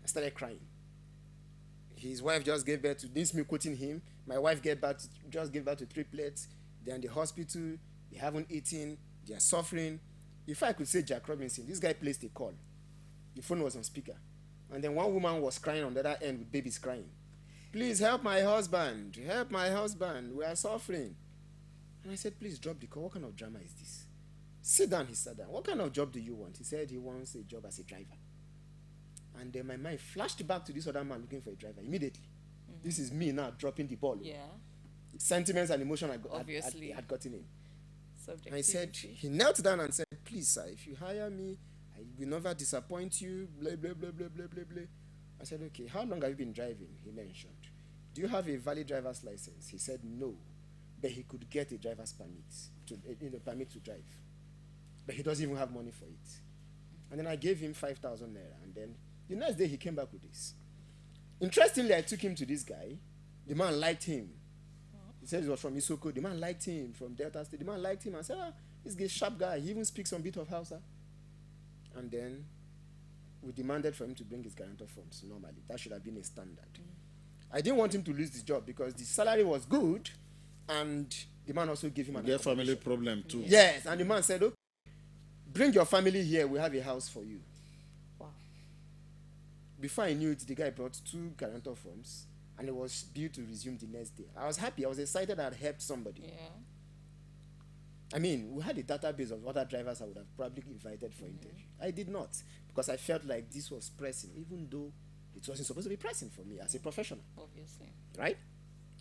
I started crying. His wife just gave birth to, this is me quoting him, my wife just gave birth to triplets. They're in the hospital. They haven't eaten. They are suffering. If I could say Jack Robinson, this guy placed a call. The phone was on speaker. And then one woman was crying on the other end with babies crying. Please help my husband. Help my husband. We are suffering. And I said, please drop the call. What kind of drama is this? Sit down, he sat down. What kind of job do you want? He said he wants a job as a driver. And then my mind flashed back to this other man looking for a driver immediately. Mm-hmm. This is me now dropping the ball. Yeah. Sentiments and emotion had gotten in. And I said, he knelt down and said, please, sir, if you hire me, I will never disappoint you, blah, blah, blah, blah, blah, blah, blah. I said, okay, how long have you been driving? He mentioned. Do you have a valid driver's license? He said no, but he could get a driver's permit, permit to drive. But he doesn't even have money for it. And then I gave him 5,000 naira. And then the next day he came back with this. Interestingly, I took him to this guy. The man liked him. He said he was from Isoko. The man liked him from Delta State. The man liked him and said, this guy's a sharp guy. He even speaks some bit of Hausa. And then we demanded for him to bring his guarantor forms normally. That should have been a standard. I didn't want him to lose the job because the salary was good and the man also gave him an Get family problem too. Yes, and the man said, okay, bring your family here, we have a house for you. Wow. Before I knew it, the guy brought 2 guarantor forms and it was due to resume the next day. I was happy, I was excited I had helped somebody. Yeah. I mean, we had a database of other drivers I would have probably invited for interview. I did not because I felt like this was pressing, even though it wasn't supposed to be pressing for me as a professional. Obviously. Right?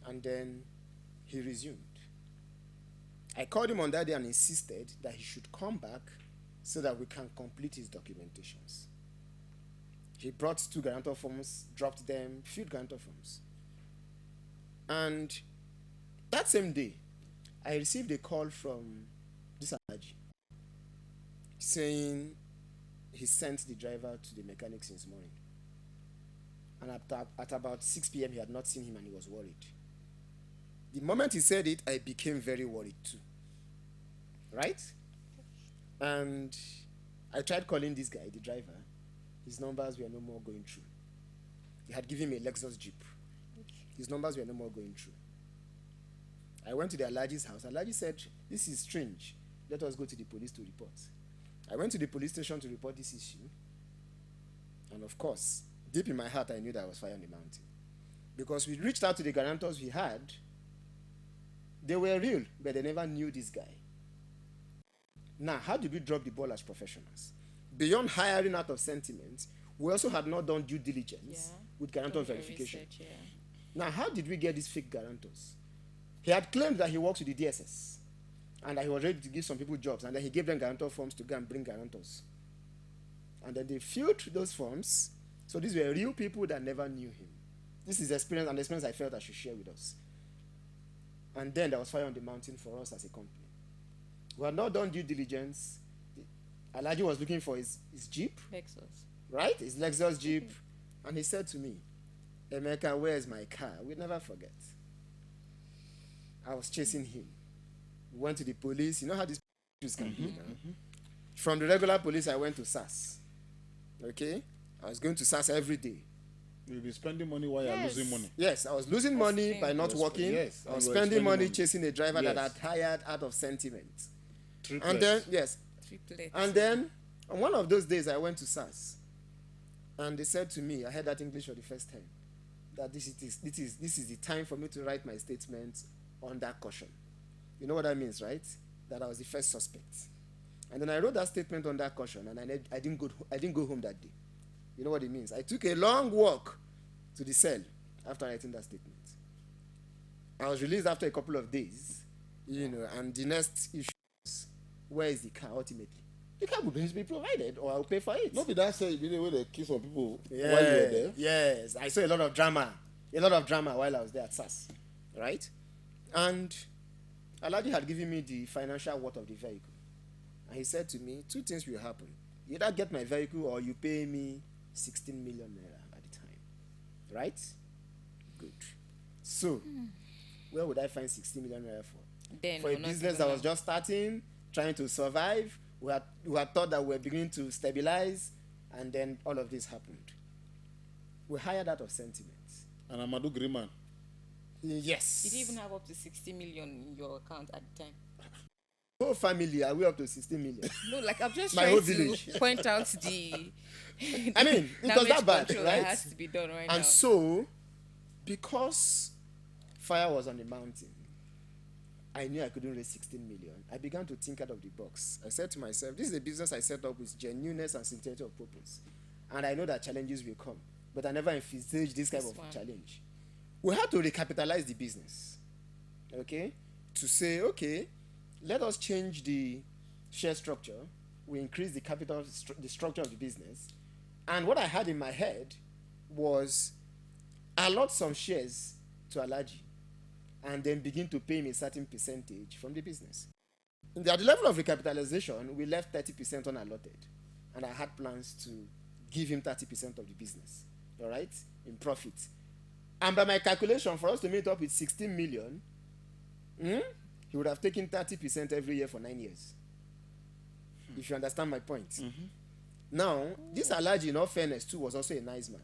And then he resumed. I called him on that day and insisted that he should come back so that we can complete his documentations. He brought 2 guarantor forms, dropped them, filled guarantor forms. And that same day, I received a call from this Alaji saying he sent the driver to the mechanic since morning. And at about 6 p.m., he had not seen him and he was worried. The moment he said it, I became very worried too. Right? And I tried calling this guy, the driver. His numbers were no more going through. They had given me a Lexus Jeep. His numbers were no more going through. I went to the Alaji's house. Alaji said, this is strange. Let us go to the police to report. I went to the police station to report this issue. And of course, deep in my heart, I knew that I was fire on the mountain. Because we reached out to the guarantors we had. They were real, but they never knew this guy. Now, how did we drop the ball as professionals? Beyond hiring out of sentiment, we also had not done due diligence with guarantor verification. Research, Now, how did we get these fake guarantors? He had claimed that he works with the DSS and that he was ready to give some people jobs, and then he gave them guarantor forms to go and bring guarantors. And then they filled those forms. So these were real people that never knew him. This is experience, and experience I felt I should share with us. And then there was fire on the mountain for us as a company. We had not done due diligence. Alaji was looking for his Jeep. Lexus. Right? His Lexus Jeep. And he said to me, Emeka, where is my car? We'll never forget. I was chasing him. went to the police. You know how these issues can be now. From the regular police, I went to SAS. Okay? I was going to SAS every day. You'll be spending money while you're Yes. losing money. Yes, I was losing money by not working. Yes, I was you were spending money money. chasing a driver that Yes. I hired out of sentiment. Triplets. And then, yes. Triplets. And then, on one of those days, I went to SAS. And they said to me, I heard that English for the first time, that this is the time for me to write my statement under caution. You know what that means, right? That I was the first suspect. And then I wrote that statement under caution, and I didn't go home that day. You know what it means? I took a long walk to the cell after writing that statement. I was released after a couple of days, and the next issue is, where is the car ultimately? The car will be provided, or I'll pay for it. No, be that say you know where they kill some people Yeah, while you were there. yes. I saw a lot of drama while I was there at SAS, right? And Aladi had given me the financial worth of the vehicle. And he said to me, 2 things will happen. You either get my vehicle or you pay me 16 million naira at the time. Right? Good. So, where would I find 16 million naira for? Then For a or not business even that was now. just starting, trying to survive, we had thought that we were beginning to stabilize, and then all of this happened. We hired out of sentiment. And Amadou Griman. Yes. You didn't even have up to 60 million in your account at the time. Whole family are we up to 16 million? No, like I'm just My trying whole to village. point out the. I mean, it was that bad, control right? That has to be done right And now. so, because fire was on the mountain, I knew I couldn't raise 16 million. I began to think out of the box. I said to myself, this is a business I set up with genuineness and sincerity of purpose. And I know that challenges will come, but I never envisaged this kind This of one. challenge. We had to recapitalize the business, okay? To say, okay, let us change the share structure. We increase the capital, the structure of the business. And what I had in my head was allot some shares to Alaji and then begin to pay me a certain percentage from the business. At the level of recapitalization, we left 30% unallotted. And I had plans to give him 30% of the business, all right, in profit. And by my calculation, for us to meet up with 16 million, he would have taken 30% every year for 9 years. If you understand my point. Now, this Alaji, in all fairness, too, was also a nice man.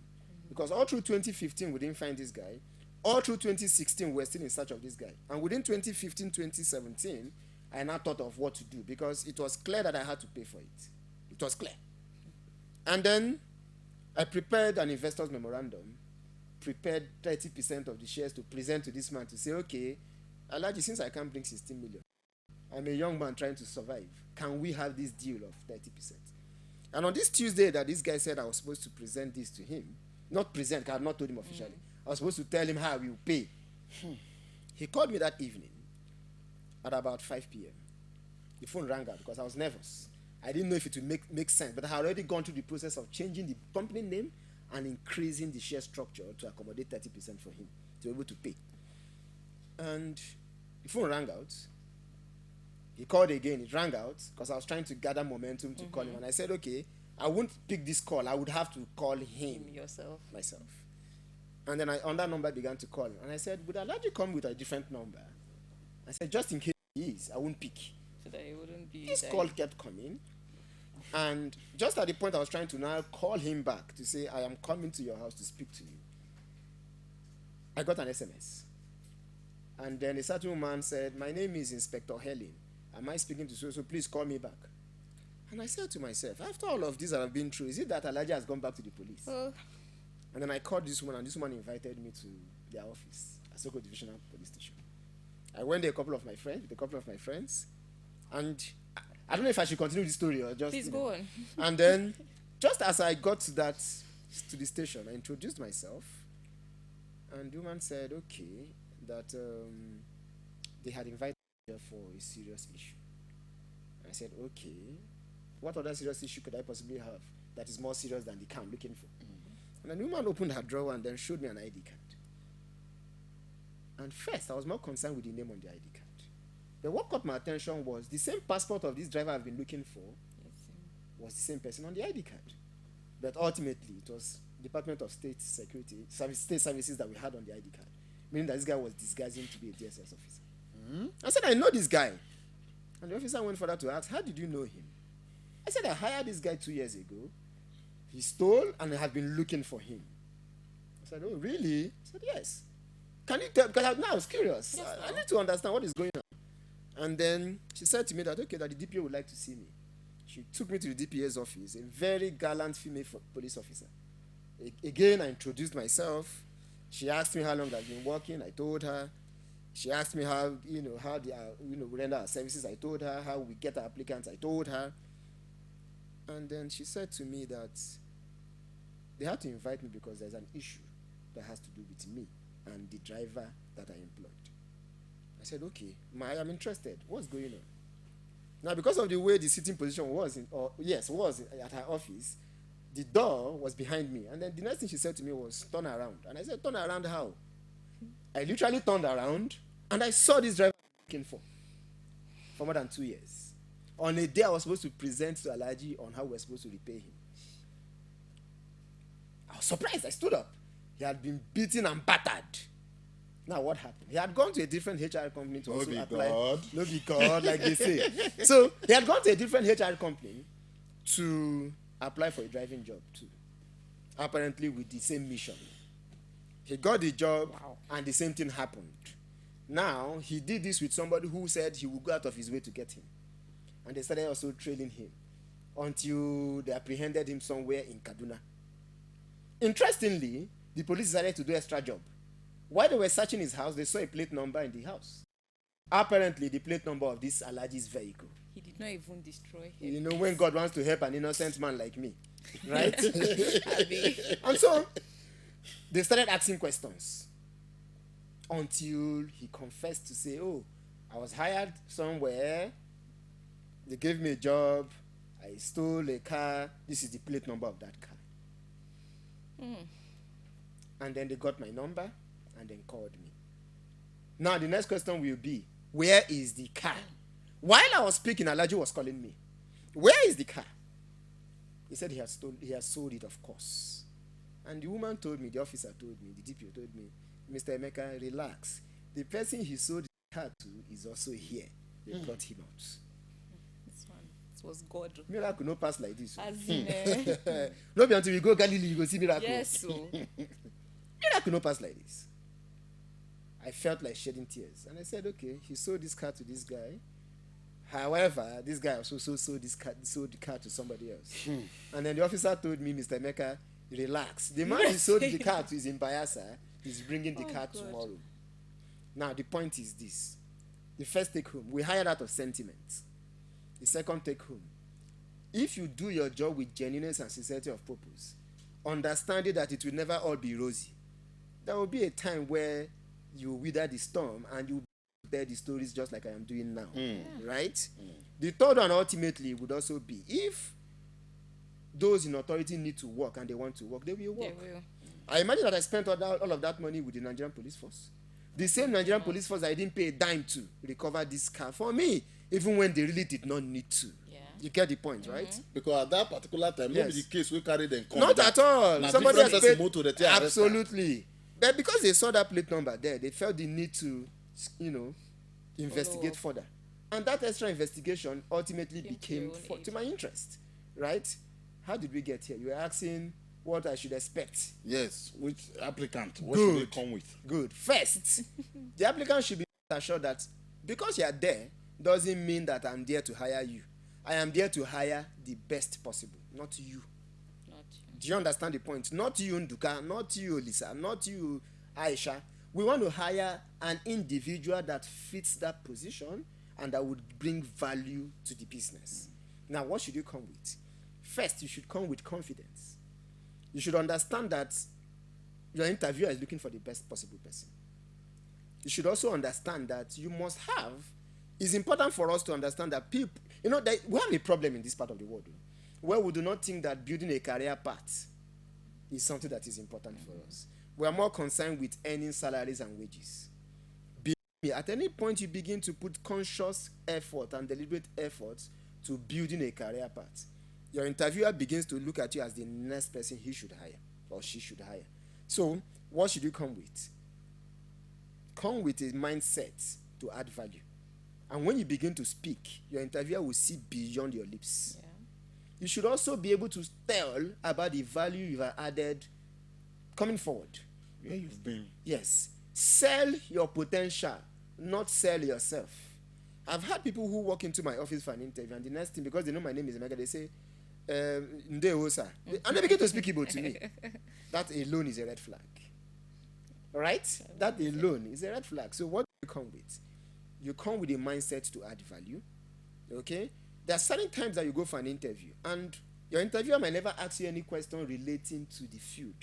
Because all through 2015, we didn't find this guy. All through 2016, we were still in search of this guy. And within 2015, 2017, I now thought of what to do because it was clear that I had to pay for it. It was clear. And then I prepared an investor's memorandum, prepared 30% of the shares to present to this man to say, okay, Alaji, since I can't bring 16 million, I'm a young man trying to survive. Can we have this deal of 30%? And on this Tuesday that this guy said I was supposed to present this to him, not present, I had not told him officially. I was supposed to tell him how I will pay. He called me that evening at about 5 p.m. The phone rang out because I was nervous. I didn't know if it would make sense, but I had already gone through the process of changing the company name and increasing the share structure to accommodate 30% for him to be able to pay. And the phone rang out. He called again. It rang out because I was trying to gather momentum to call him. And I said, okay, I won't pick this call. I would have to call him Yourself. myself. And then I, on that number, began to call him. And I said, would Alaji come with a different number? I said, just in case he is, I won't pick. So that it wouldn't be. This that call kept coming. And just at the point I was trying to now call him back to say, I am coming to your house to speak to you, I got an SMS. And then a certain woman said, my name is Inspector Helen. Am I speaking to you? So please call me back. And I said to myself, after all of this that I've been through, is it that Alaji has gone back to the police? Oh, And then I called this woman, and this woman invited me to their office, Asoko Divisional Police Station. I went there with a couple of my friends, and I don't know if I should continue the story or just. please go on. And then, just as I got to the station, I introduced myself, and the woman said, okay, that they had invited her for a serious issue. And I said, okay, what other serious issue could I possibly have that is more serious than the car I'm looking for? And then the woman opened her drawer and then showed me an ID card. And first, I was more concerned with the name on the ID card. But what caught my attention was the same passport of this driver I've been looking for was the same person on the ID card. But ultimately, it was Department of State Security, State Services that we had on the ID card, meaning that this guy was disguising to be a DSS officer. I said, I know this guy. And the officer went further to ask, how did you know him? I said, I hired this guy 2 years ago. He stole and I have been looking for him. I said, oh, really? I said, yes. Can you tell? Because now I was curious. Yes, I need to understand what is going on. And then she said to me that, okay, that the DPO would like to see me. She took me to the DPA's office, a very gallant female police officer. Again, I introduced myself. She asked me how long I've been working. I told her. She asked me how we render our services. I told her how we get our applicants. I told her. And then she said to me that they had to invite me because there's an issue that has to do with me and the driver that I employed. I said, okay, I'm interested. What's going on? Now, because of the way the sitting position was at her office, the door was behind me. And then the next thing she said to me was, turn around. And I said, turn around how? I literally turned around and I saw this driver looking for more than 2 years. On a day I was supposed to present to Alhaji on how we're supposed to repay him. I was surprised. I stood up. He had been beaten and battered. Now what happened? He had gone to a different HR company to also apply. No be God, like they say. So he had gone to a different HR company to apply for a driving job too. Apparently with the same mission. He got the job and the same thing happened. Now he did this with somebody who said he would go out of his way to get him. And they started also trailing him until they apprehended him somewhere in Kaduna. Interestingly, the police decided to do extra job. While they were searching his house, they saw a plate number in the house. Apparently, the plate number of this Alhaji's vehicle. He did not even destroy him. You know, when God wants to help an innocent man like me, right? And so, they started asking questions until he confessed to say, oh, I was hired somewhere. They gave me a job. I stole a car. This is the plate number of that car. And then they got my number and then called me. Now the next question will be, where is the car? While I was speaking, Alhaji was calling me. Where is the car? He said he has sold it, of course. And the woman told me, the officer told me, the DPO told me, Mr. Emeka, relax. The person he sold the car to is also here. They brought him out. This one, it was God. Miracle no pass like this. As in, No be until we go Galilee, you go see miracle. yes, so. Miracle no pass like this. I felt like shedding tears. And I said, okay, he sold this car to this guy. However, this guy also sold the car to somebody else. And then the officer told me, Mr. Emeka, relax. The man he sold the car to is in Bayelsa. He's bringing the car tomorrow. Now, the point is this. The first take home, we hired out of sentiment. The second take home, if you do your job with genuineness and sincerity of purpose, understanding that it will never all be rosy, there will be a time where you wither the storm and you tell the stories just like I am doing now. Right? The third one ultimately would also be, if those in authority need to work and they want to work, they will work. They will. I imagine that I spent all of that money with the Nigerian police force. The same Nigerian police force I didn't pay a dime to recover this car for me, even when they really did not need to. Yeah. You get the point, right? Because at that particular time, Yes. maybe the case we carried them come Not back. at all. Now Somebody different has person paid. motor that they arrest her. Absolutely. But because they saw that plate number there, they felt the need to, investigate further. And that extra investigation ultimately became to my interest, right? How did we get here? You were asking what I should expect. Yes, which applicant? What should they come with? Good. First, the applicant should be assured that because you are there doesn't mean that I'm there to hire you. I am there to hire the best possible, not you. Not you. Do you understand the point? Not you, Nduka, not you, Lisa, not you, Aisha. We want to hire an individual that fits that position and that would bring value to the business. Now, what should you come with? First, you should come with confidence. You should understand that your interviewer is looking for the best possible person. You should also understand that you must have, it's important for us to understand that people, that we have a problem in this part of the world where we do not think that building a career path is something that is important for us. We are more concerned with earning salaries and wages. At any point you begin to put conscious effort and deliberate effort to building a career path, your interviewer begins to look at you as the next person he should hire or she should hire. So, what should you come with? Come with a mindset to add value. And when you begin to speak, your interviewer will see beyond your lips. Yeah. You should also be able to tell about the value you have added coming forward. Where you've been. Yes. Sell your potential, not sell yourself. I've had people who walk into my office for an interview, and the next thing, because they know my name is Emeka, they say, Ndewo, sir. And they begin to speak Igbo to me. That alone is a red flag. All right? That alone is a red flag. So what do you come with? You come with a mindset to add value. Okay? There are certain times that you go for an interview, and your interviewer might never ask you any question relating to the field.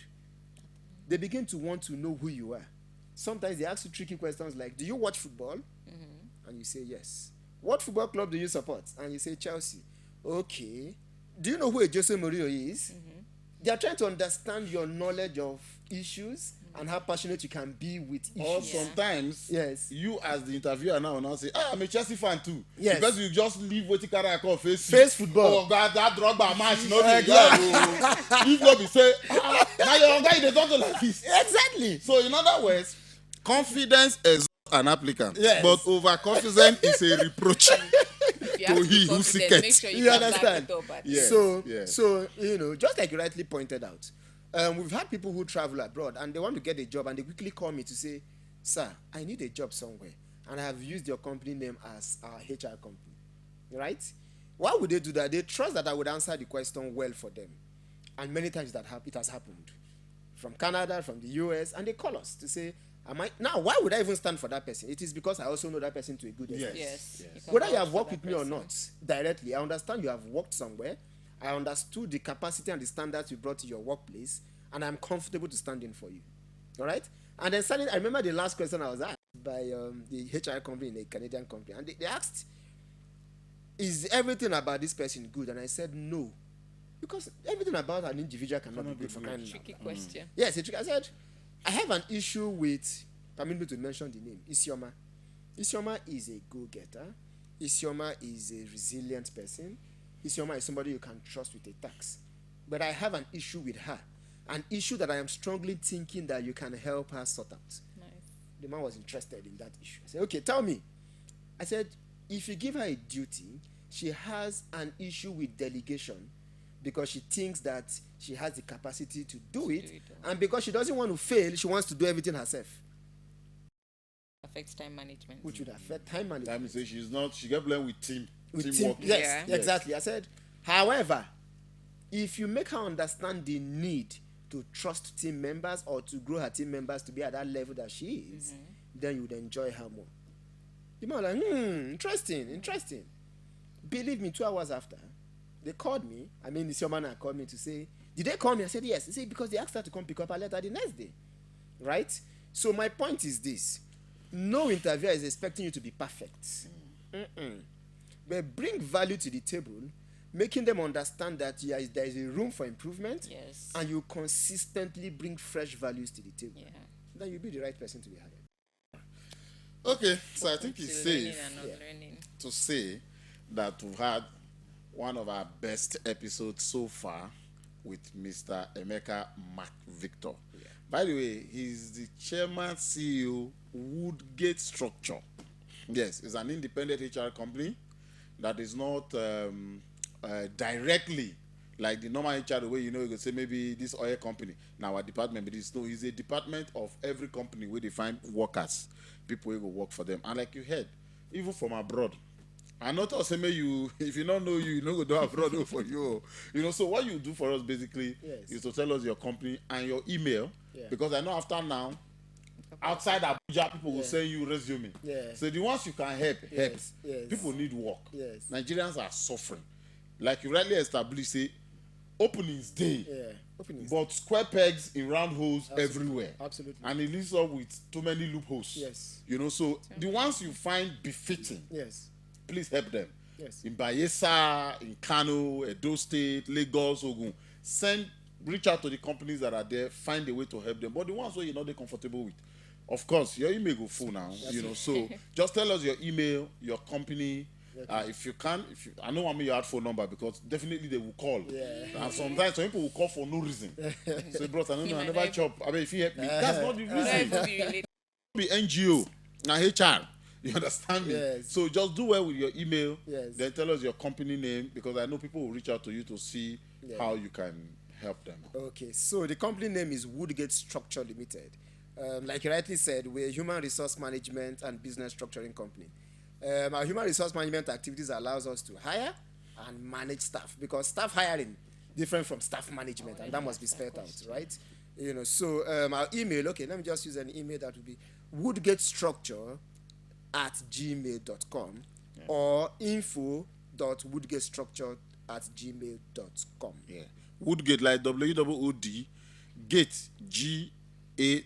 They begin to want to know who you are. Sometimes they ask you tricky questions like, do you watch football? And you say yes. What football club do you support? And you say Chelsea. Okay. Do you know who a Jose Mourinho is? They are trying to understand your knowledge of issues and how passionate you can be with issues. Or sometimes, Yes. you as the interviewer now say, I'm a Chelsea fan too. Yes. Because you just leave what you carry call face football. Oh God, that Drogba match, no be God. You go be say, now your guy they don't do like this. Exactly. So in other words, confidence is an applicant, Yes. but overconfidence is a reproach. You have To to be he who confident. seeketh. Make sure you You can back understand? it up at Yes, So, yes. so just like you rightly pointed out, we've had people who travel abroad and they want to get a job and they quickly call me to say, sir, I need a job somewhere and I have used your company name as our HR company. Right? Why would they do that? They trust that I would answer the question well for them. And many times it has happened. From Canada, from the US, and they call us to say, now why would I even stand for that person? It is because I also know that person to a good extent. Yes. Yes. You can Whether you vouch have for worked that with me or person. not directly, I understand you have worked somewhere. I understood the capacity and the standards you brought to your workplace, and I'm comfortable to stand in for you. All right? And then suddenly, I remember the last question I was asked by the HR company in a Canadian company, and they asked, is everything about this person good? And I said, no. Because everything about an individual cannot be good for kind of Tricky question. Yes, I said, I have an issue with, permit me to mention the name, Isioma. Isioma is a go-getter. Isioma is a resilient person. Isioma is somebody you can trust with a tax. But I have an issue with her. An issue that I am strongly thinking that you can help her sort out. Nice. The man was interested in that issue. I said, okay, tell me. I said, if you give her a duty, she has an issue with delegation because she thinks that she has the capacity to do it, and because she doesn't want to fail, she wants to do everything herself, Affects time management. which would affect time That management. means say she get blame with With teamwork. yes, Yeah. exactly. I said, however, if you make her understand the need to trust team members or to grow her team members to be at that level that she is, then you would enjoy her more. The man was like, interesting. Believe me, 2 hours after, they called me. I mean, this young man called me to say, did they call me? I said, yes. They said, because they asked her to come pick up her letter the next day. Right? So my point is this. No interviewer is expecting you to be perfect. But bring value to the table, making them understand that there is a room for improvement, Yes. and you consistently bring fresh values to the table. Yeah. Then you'll be the right person to be hired. Okay, so I think it's Still learning safe and not learning. to say that we've had one of our best episodes so far with Mr. Emeka McVictor. By the way, he's the chairman CEO Woodgate Structure. Yes, it's an independent HR company that is not directly like the normal HR, the way you can say maybe this oil company, now our department, but it's no, it's a department of every company where they find workers, people who go work for them. And like you heard, even from abroad, I not also say you, if you don't know you know go do abroad for you. So what you do for us basically Yes. is to tell us your company and your email. Yeah. Because I know after now, outside Abuja, people will send you resume. Yeah. So the ones you can help. Yes. People need work. Yes. Nigerians are suffering. Like you rightly established, say, openings day. Yeah. Openings. But square pegs in round holes everywhere. Absolutely. And it leaves up with too many loopholes. Yes. So the ones you find befitting, Yes. please help them. Yes. In Bayelsa, in Kano, Edo State, Lagos, Ogun, reach out to the companies that are there, find a way to help them. But the ones where you're not that comfortable with, of course, your email go full now. So just tell us your email, your company. If you can, I know I mean your phone number because definitely they will call. Yeah. And sometimes some people will call for no reason. Say, bros, I don't know, I might never not chop. I mean, if you help me, that's not the Not reason. even be related. Be NGO, now HR. You understand me? Yes. So just do well with your email. Yes. Then tell us your company name, because I know people will reach out to you to see Yeah. how you can help them. Okay, so the company name is Woodgate Structure Limited. Like you rightly said, we're a human resource management and business structuring company. Our human resource management activities allows us to hire and manage staff, because staff hiring different from staff management, and that must be spelled out, right? You know, so our email, okay, let me just use an email that would be woodgatestructure@gmail.com or info.woodgatestructure@gmail.com. Yeah. Woodgate, like WOOD, gate, GATE. The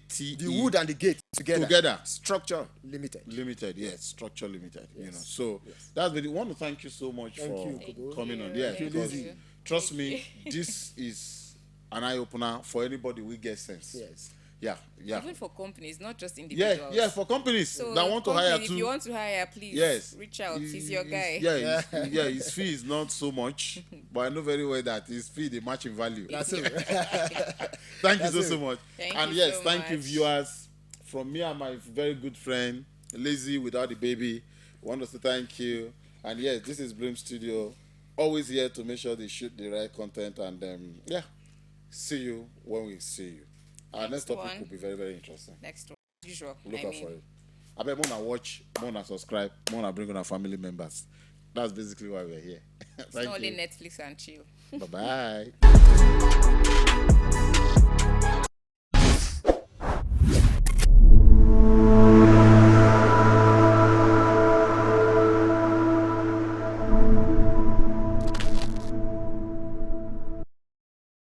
wood and the gate together. Structure Limited. Limited, yes, structure limited. You know, so that's really want to thank you so much Thank for you, Kobo. coming on. Thank Yeah, you. because Thank you. trust me, this is an eye opener for anybody who gets sense. Yes. Yeah, yeah. Even for companies, not just Yeah, individuals. yeah, for companies So that want to company, hire if too. you want to hire, please Yes, reach out. He's your guy. Yeah, his fee is not so much, but I know very well that his fee they match in value. That's it. Thank you That's so it. much. Thank And you yes, so thank you, much. viewers. From me and my very good friend, Lazy Without the Baby, we want to say thank you. And yes, this is Brim Studio, always here to make sure they shoot the right content. And yeah, see you when we see you. Our next topic one. will be very, very interesting. Next one, usual. Look out for it. I bet more watch, more subscribe, more bring on our family members. That's basically why we're here. It's Thank not only you. Netflix and chill. Bye bye.